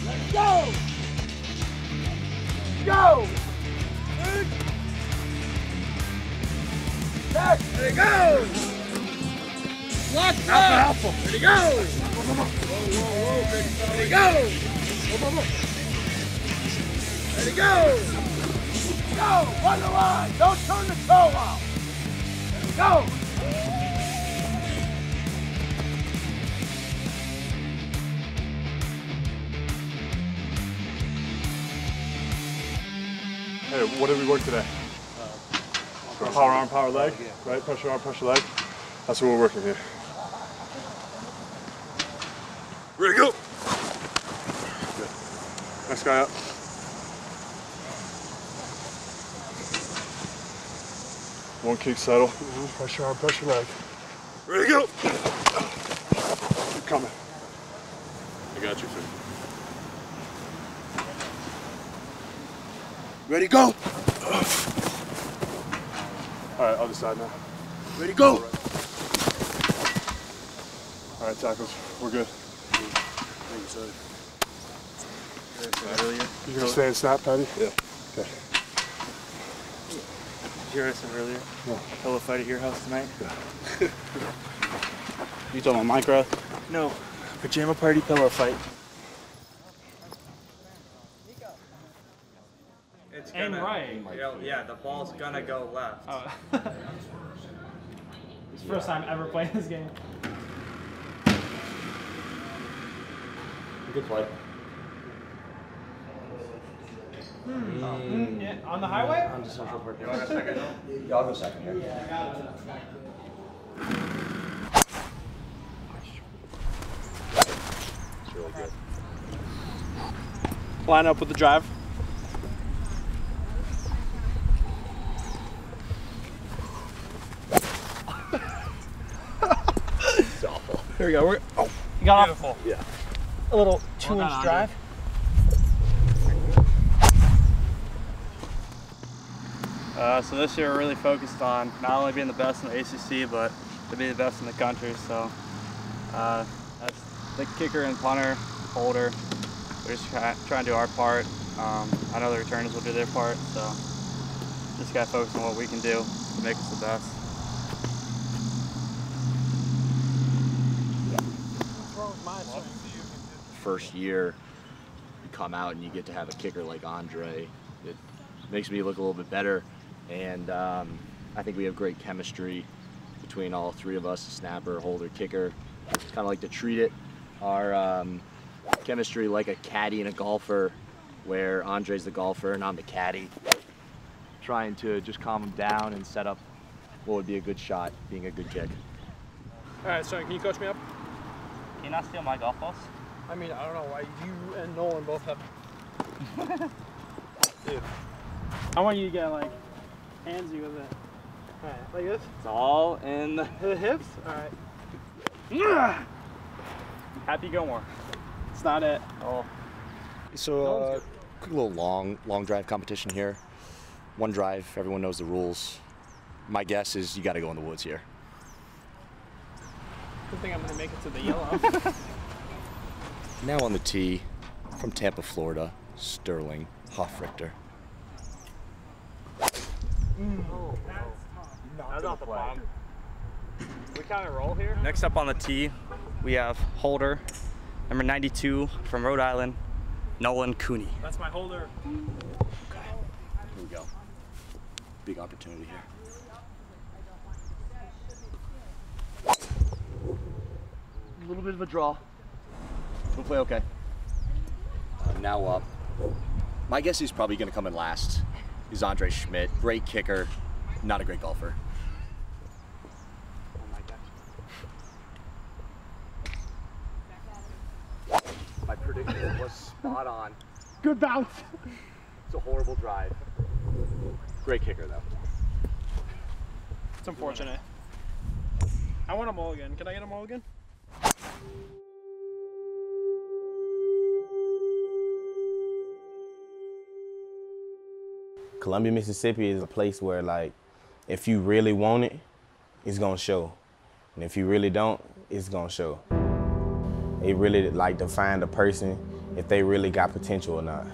Let's go! Go! Back! There it goes! Lock alpha! There it goes! Whoa, baby. There it goes! There it goes! Go! Run the line! Don't turn the toe out! There we go! Hey, what did we work today? Power arm, power leg, right? Pressure arm, pressure leg. That's what we're working here. Ready to go. Good. Next guy up. One kick settle. Pressure arm, pressure leg. Ready to go. Keep coming. I got you, Finn. Ready, go. All right, other side now. Ready, go. All right, tackles. We're good. Thank you, sir. Earlier? You gonna stay and snap, Patty? Yeah. Okay. Did you hear us earlier? No. Pillow fight at your house tonight? Yeah. You talking about Minecraft? No. Pajama party pillow fight. It's And gonna, right. Yeah, the ball's gonna go left. Oh. It's the first time ever playing this game. Good play. Yeah, on the highway? On to Central Park. You want a second? Yeah, I'll go second here. It's really good. Line up with the drive. It's awful. Here we go. Oh, you got Beautiful. off a little 2-inch drive. So this year we're really focused on not only being the best in the ACC, but to be the best in the country. So that's the kicker and punter, holder. We're just trying to do our part. I know the returners will do their part, so just got to focus on what we can do to make us the best. First year, you come out and you get to have a kicker like Andre. It makes me look a little bit better, and I think we have great chemistry between all three of us, snapper, holder, kicker. Kind of like to treat it, our chemistry like a caddy and a golfer, where Andre's the golfer and I'm the caddy. Trying to just calm him down and set up what would be a good shot, being a good kick. All right, so can you coach me up? Can you not steal my golf balls? I mean, I don't know why you and Nolan both have. Dude. I want you to get like handsy with it. All right, like this? It's all in the hips? All right. Happy Gilmore. It's not it. Oh. So, quick little long drive competition here. One drive, everyone knows the rules. My guess is you got to go in the woods here. Good thing I'm gonna make it to the yellow. Now on the tee, from Tampa, Florida, Sterling Hoffrichter. That's off the bomb. We kind of roll here. Next up on the tee, we have holder, number 92 from Rhode Island, Nolan Cooney. That's my holder. Okay, here we go. Big opportunity here. A little bit of a draw. We'll play okay. Now up. My guess he's probably going to come in last. He's Andre Schmidt. Great kicker, not a great golfer. My prediction was spot on. Good bounce. It's a horrible drive. Great kicker, though. It's unfortunate. I want a mulligan. Can I get a mulligan? Columbia, Mississippi is a place where, like, if you really want it, it's gonna show. And if you really don't, it's gonna show. They really, like, define the person if they really got potential or not.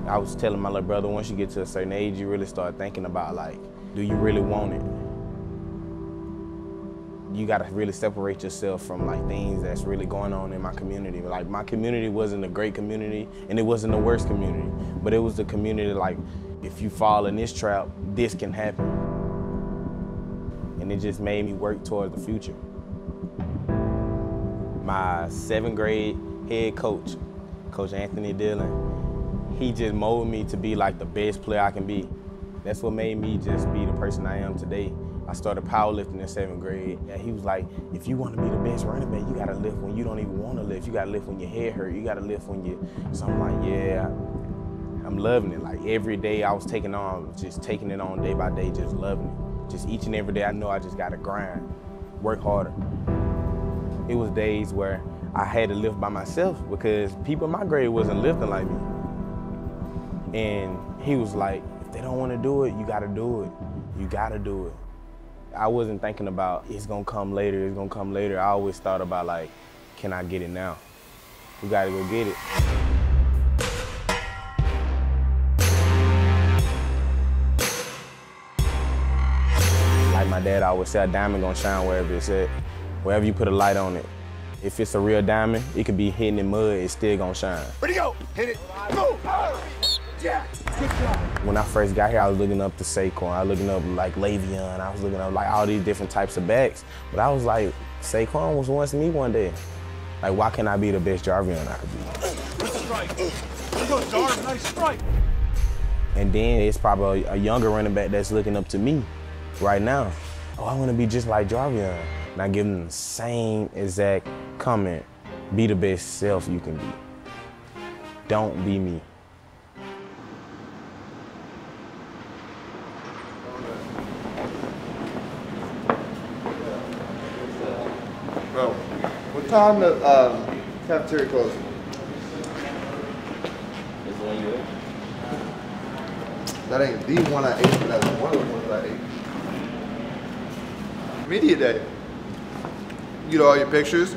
I was telling my little brother, once you get to a certain age, you really start thinking about, like, do you really want it? You gotta really separate yourself from, like, things that's really going on in my community. Like, my community wasn't a great community, and it wasn't the worst community, but it was the community, like, if you fall in this trap, this can happen. And it just made me work towards the future. My 7th grade head coach, Coach Anthony Dillon, he just molded me to be like the best player I can be. That's what made me just be the person I am today. I started powerlifting in 7th grade. And he was like, if you want to be the best running back, you got to lift when you don't even want to lift. You got to lift when your head hurt. You got to lift when you... So I'm like, yeah, I'm loving it. Like, every day I was taking it on day by day, just loving it. Just each and every day I know I just got to grind, work harder. It was days where I had to lift by myself because people in my grade wasn't lifting like me. And he was like, if they don't want to do it, you got to do it. You got to do it. I wasn't thinking about it's gonna come later, it's gonna come later. I always thought about, like, can I get it now? We gotta go get it. Like my dad always said, a diamond gonna shine wherever it's at. Wherever you put a light on it. If it's a real diamond, it could be hitting in mud, it's still gonna shine. Ready to go. Hit it. Go. Yeah. Good job. When I first got here, I was looking up to Saquon. I was looking up like Le'Veon. I was looking up like all these different types of backs. But I was like, Saquon was once me one day. Like, why can't I be the best Jarvion I could be? Good strike. There you go, Jar. Nice strike. And then it's probably a younger running back that's looking up to me right now. Oh, I want to be just like Jarvion. And I give them the same exact comment. Be the best self you can be. Don't be me. Bro, what time the cafeteria close? That ain't the one I ate, but that's one of the ones I ate. Media day. You get all your pictures,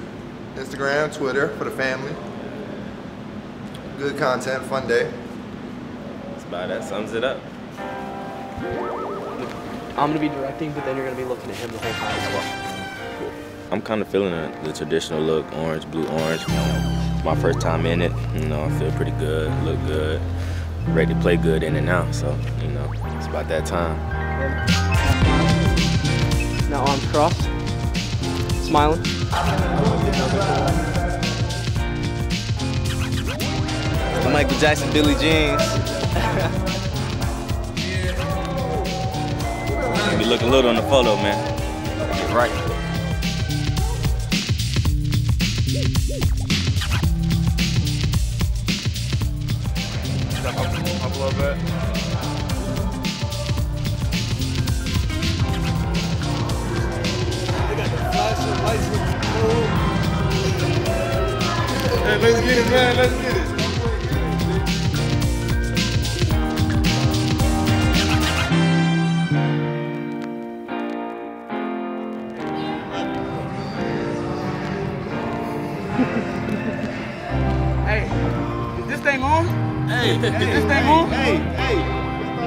Instagram, Twitter, for the family. Good content, fun day. That's about that sums it up. I'm gonna be directing, but then you're gonna be looking at him the whole time as well. I'm kind of feeling the traditional look, orange, blue, orange. My first time in it, I feel pretty good, look good, ready to play good in and out. So, it's about that time. Now arms crossed, smiling. The Michael Jackson, Billie Jeans. You look a little on the photo, man. Get right. Up a little bit. They got the flashing lights with the cool. Hey, let's get it, man. Let's get it. Hey, is this thing on? Hey, is this thing on? Hey,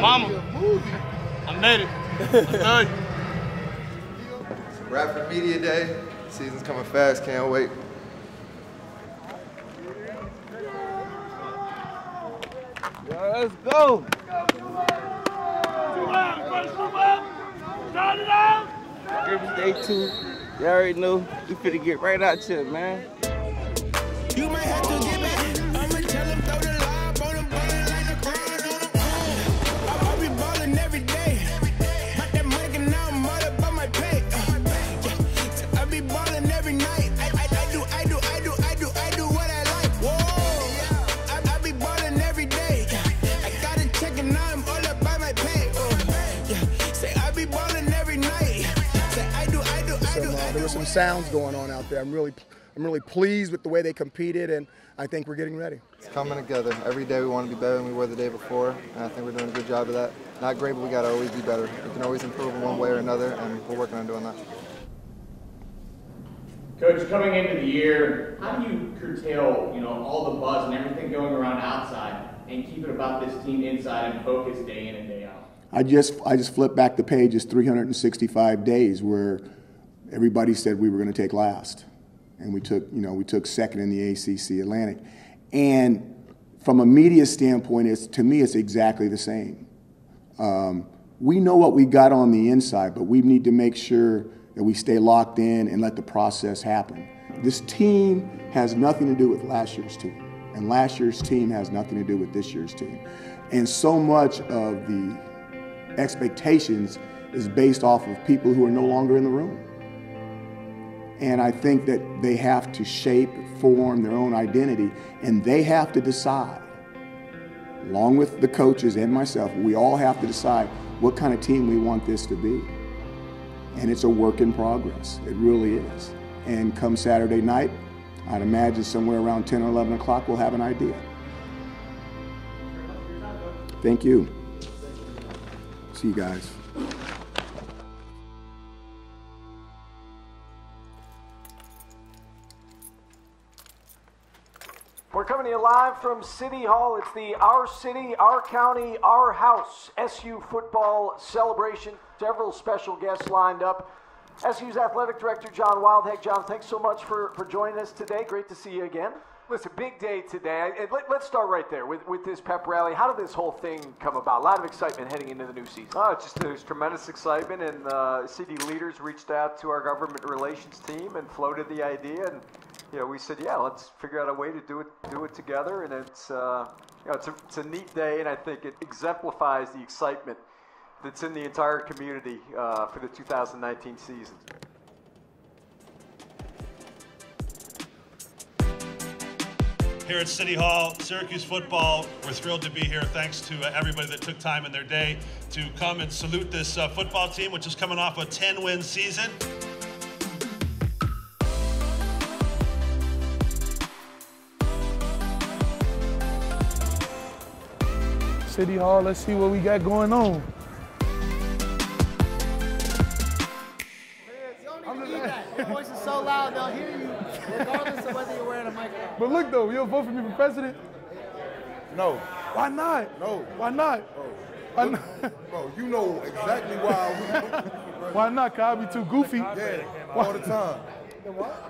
mama, I made it. I tell you. Wrap for media day. Season's coming fast, can't wait. Yeah, let's go. Every day 2, you already know, we finna get right out to it, man. You might have to get back. I'ma tell him throw the lob on him, ballin' like a grind on him. I'll be ballin' every day. Got that money and now I'm all about my pay. I be ballin' every night. I do what I like. Whoa, I be ballin' every day. I got a check and now I'm all about my pay. Say I be ballin' every night. Say I do. There were some sounds going on out there. I'm really pleased with the way they competed, and I think we're getting ready. It's coming together. Every day we want to be better than we were the day before, and I think we're doing a good job of that. Not great, but we got to always be better. We can always improve in one way or another, and we're working on doing that. Coach, coming into the year, how do you curtail, all the buzz and everything going around outside and keep it about this team inside and focus day in and day out? I just flipped back the page. It's 365 days where everybody said we were going to take last. And we took second in the ACC Atlantic. And from a media standpoint, to me, it's exactly the same. We know what we got on the inside, but we need to make sure that we stay locked in and let the process happen. This team has nothing to do with last year's team, and last year's team has nothing to do with this year's team. And so much of the expectations is based off of people who are no longer in the room. And I think that they have to shape, form their own identity, and they have to decide, along with the coaches and myself, we all have to decide what kind of team we want this to be. And it's a work in progress. It really is. And come Saturday night, I'd imagine somewhere around 10 or 11 o'clock, we'll have an idea. Thank you. See you guys. We're coming to you live from City Hall. It's the Our City, Our County, Our House SU football celebration. Several special guests lined up. SU's athletic director, John Wildhack. John, thanks so much for joining us today. Great to see you again. Listen, big day today. Let's start right there with this pep rally. How did this whole thing come about? A lot of excitement heading into the new season. There's tremendous excitement, and city leaders reached out to our government relations team and floated the idea, and we said, yeah, let's figure out a way to do it together, and it's It's a neat day, and I think it exemplifies the excitement that's in the entire community for the 2019 season. Here at City Hall, Syracuse Football, we're thrilled to be here. Thanks to everybody that took time in their day to come and salute this football team, which is coming off a 10-win season. City Hall, let's see what we got going on. Your voice is so loud, they'll hear you, regardless of whether you're wearing a microphone. But look though, you'll vote for me for president? No. Why not? No. Why not? Why not? Bro, you know exactly why. Why not? Cause I be too goofy. Yeah, all the time.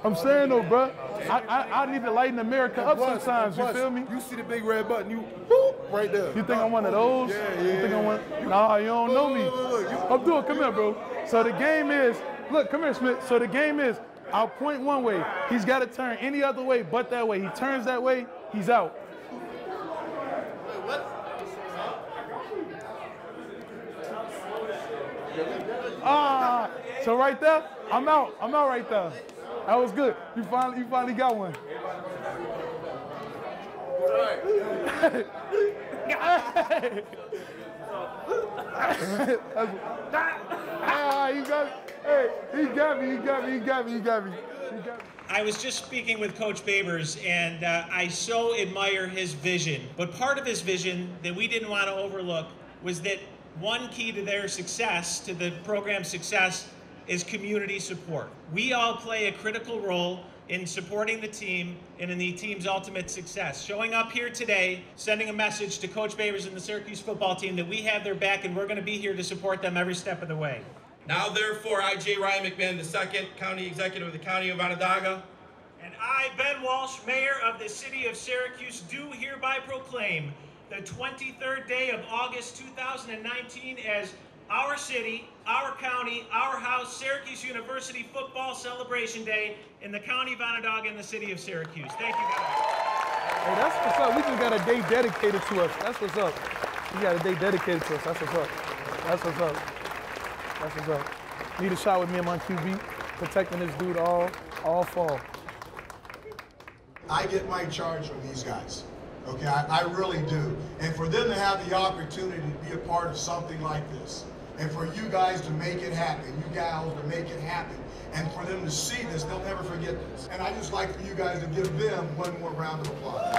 I'm saying though, bro, I need to lighten America up sometimes, you feel me? You see the big red button, you boop, right there. You think I'm one of those? Yeah. You think I'm one? Nah, you don't know me. I'm doing, come here, bro. So the game is, look, come here, Smith. So the game is, I'll point one way. He's got to turn any other way but that way. He turns that way, he's out. So right there, I'm out. I'm out right there. That was good. You finally got one. He got me. Hey, he got me. I was just speaking with Coach Babers, and I so admire his vision. But part of his vision that we didn't want to overlook was that one key to their success, to the program's success, is community support. We all play a critical role in supporting the team and in the team's ultimate success. Showing up here today, sending a message to Coach Babers and the Syracuse football team that we have their back and we're going to be here to support them every step of the way. Now therefore, I, J. Ryan McMahon II, County Executive of the County of Onondaga, and I, Ben Walsh, Mayor of the City of Syracuse, do hereby proclaim the 23rd day of August 2019 as our city, our county, our house, Syracuse University Football Celebration Day in the County of Onondaga and the City of Syracuse. Thank you, guys. Hey, that's what's up. We just got a day dedicated to us. That's what's up. We got a day dedicated to us. That's what's up. That's what's up. That's what's up. Need a shot with me and my QB, protecting this dude all fall. I get my charge from these guys. Okay, I really do. And for them to have the opportunity to be a part of something like this, and for you guys to make it happen, you gals to make it happen, and for them to see this, they'll never forget this. And I just like for you guys to give them one more round of applause.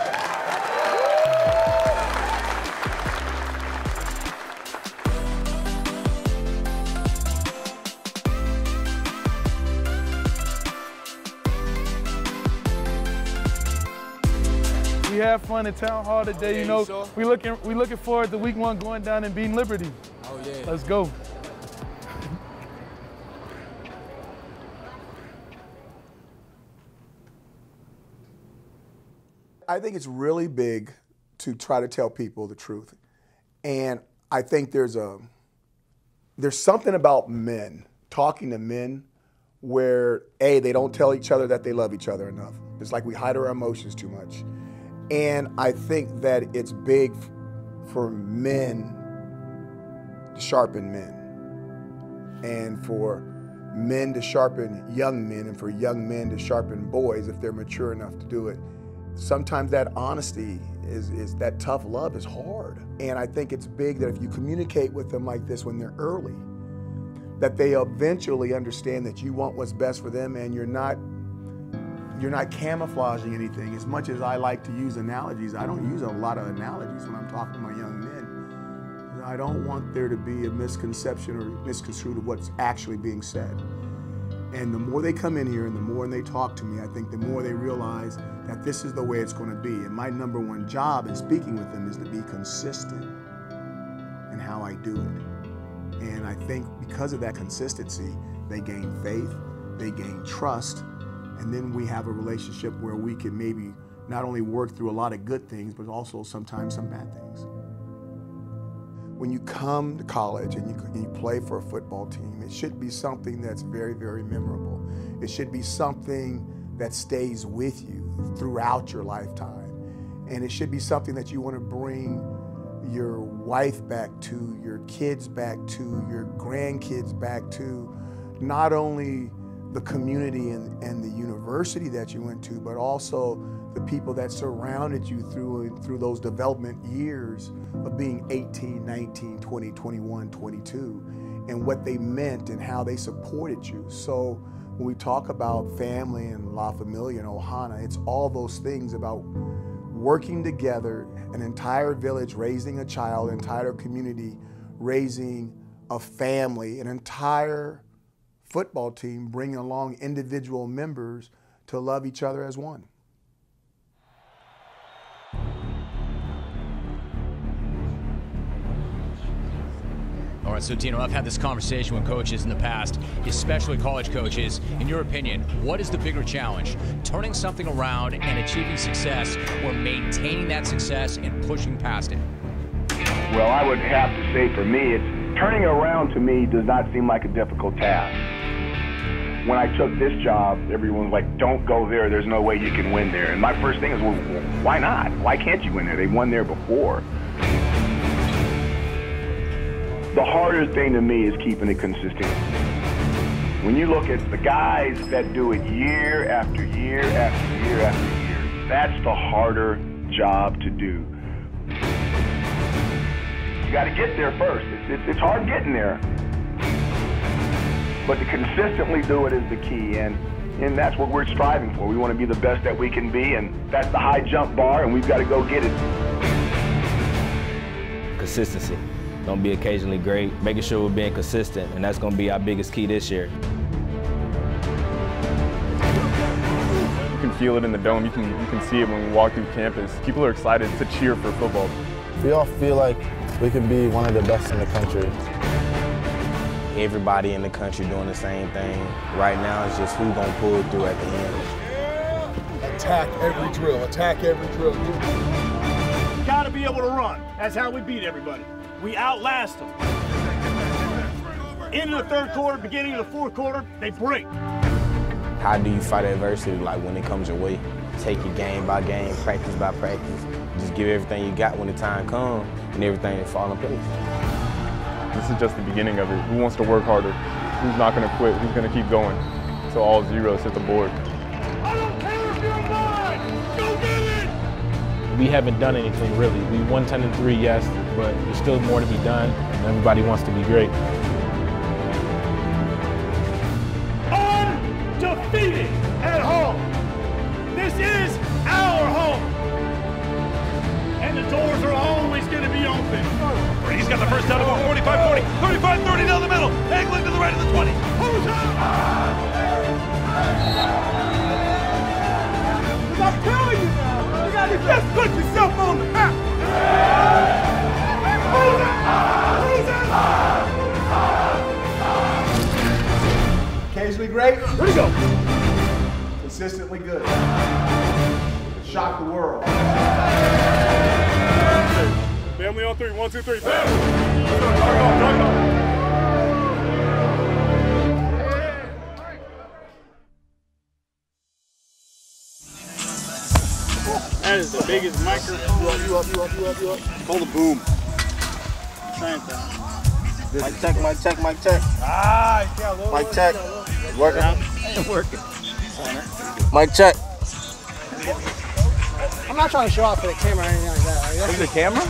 We have fun at Town Hall today, you know. Sure. We looking forward to week 1 going down and beating Liberty. Oh yeah. Let's go. I think it's really big to try to tell people the truth. And I think there's something about men, talking to men, where A, they don't tell each other that they love each other enough. It's like we hide our emotions too much. And I think that it's big for men to sharpen men, and for men to sharpen young men, and for young men to sharpen boys if they're mature enough to do it. Sometimes that honesty is that tough love is hard. And I think it's big that if you communicate with them like this when they're early, that they eventually understand that you want what's best for them, and you're not camouflaging anything. As much as I like to use analogies, I don't use a lot of analogies when I'm talking to my young men. I don't want there to be a misconception or misconstrued of what's actually being said. And the more they come in here and the more they talk to me, I think the more they realize that this is the way it's going to be. And my number one job in speaking with them is to be consistent in how I do it. And I think because of that consistency, they gain faith, they gain trust, and then we have a relationship where we can maybe not only work through a lot of good things, but also sometimes some bad things. When you come to college and you play for a football team, it should be something that's very, very memorable. It should be something that stays with you throughout your lifetime. And it should be something that you want to bring your wife back to, your kids back to, your grandkids back to, not only the community and the university that you went to, but also the people that surrounded you through those development years of being 18, 19, 20, 21, 22, and what they meant and how they supported you. So when we talk about family and La Familia and Ohana, it's all those things about working together, an entire village raising a child, an entire community raising a family, an entire football team bringing along individual members to love each other as one. All right, so Dino, I've had this conversation with coaches in the past, especially college coaches. In your opinion, what is the bigger challenge? Turning something around and achieving success, or maintaining that success and pushing past it? Well, I would have to say for me, it's turning around to me does not seem like a difficult task. When I took this job, everyone was like, don't go there, there's no way you can win there. And my first thing is, well, why not? Why can't you win there? They won there before. The harder thing to me is keeping it consistent. When you look at the guys that do it year after year after year after year, that's the harder job to do. You got to get there first. It's hard getting there. But to consistently do it is the key, and that's what we're striving for. We want to be the best that we can be, and that's the high jump bar, and we've got to go get it. Consistency. Don't be occasionally great, making sure we're being consistent, and that's going to be our biggest key this year. You can feel it in the dome. You can see it when we walk through campus. People are excited to cheer for football. We all feel like we can be one of the best in the country. Everybody in the country doing the same thing. Right now, it's just who's going to pull it through at the end. Attack every drill. Attack every drill. Got to be able to run. That's how we beat everybody. We outlast them. End of the third quarter, beginning of the fourth quarter, they break. How do you fight adversity? Like when it comes your way, take it game by game, practice by practice. Just give everything you got when the time comes, and everything will fall in place. This is just the beginning of it. Who wants to work harder? Who's not going to quit? Who's going to keep going? So all zeros hit the board. I don't care if you're mine. Go get it. We haven't done anything really. We won 10-3, yes, but there's still more to be done, and everybody wants to be great. Undefeated at home. This is our home. And the doors are always going to be open. He's got the first down about 45-40, 35-30 down the middle, angling to the right of the 20. Who's up? I'm telling you now, you got to just put yourself on the map. Occasionally great. Where'd he go? Consistently good. Shock the world. Family on three. 1, 2, 3. That is the biggest microphone. You up. Call the boom. Same thing. Mic check. Mic check. Working. Ain't working. Mic check. I'm not trying to show off for the camera or anything like that. Right? Is it a camera?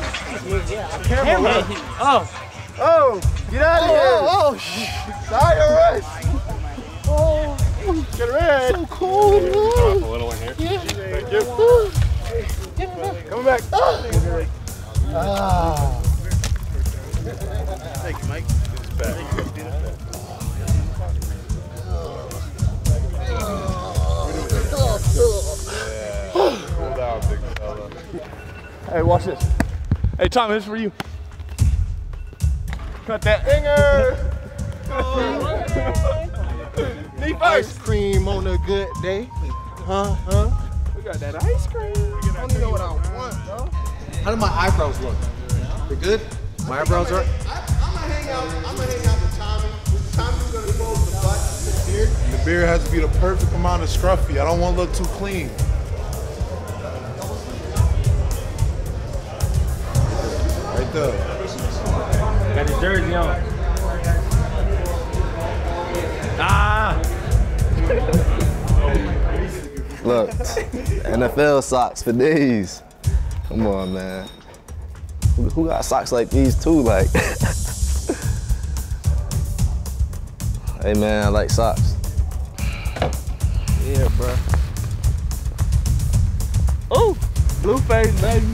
Yeah, a camera. Oh, get out of here. Oh, Sorry, alright. Get ready. so cold. Drop a little in here. Yeah. Thank you. Coming back. Thank you, Mike. Cool down, big fella. Hey, watch this. Hey, Tom, this is for you. Cut that. Dinger! Me first. Ice cream on a good day. Huh? We got that ice cream. I don't even know what I want, though. How do my eyebrows look? They're good? My eyebrows are. I'm gonna hang out with Tommy. Tommy's gonna close the butt, the beard. And the beard has to be the perfect amount of scruffy. I don't want to look too clean. up. Got his jersey on. Ah! Look, NFL socks for days. Come on, man. Who got socks like these too? Like, hey man, I like socks. Yeah, bro. Oh, blue face, baby.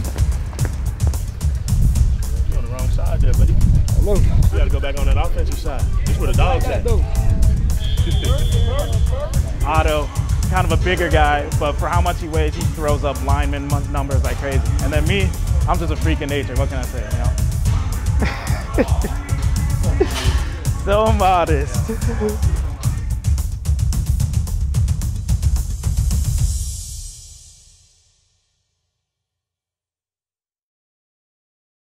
You're on the wrong side there, buddy. You gotta go back on that offensive side. This is where the dog's at. Otto, kind of a bigger guy, but for how much he weighs, he throws up lineman numbers like crazy. And then me, I'm just a freak of nature. What can I say, you know? So modest.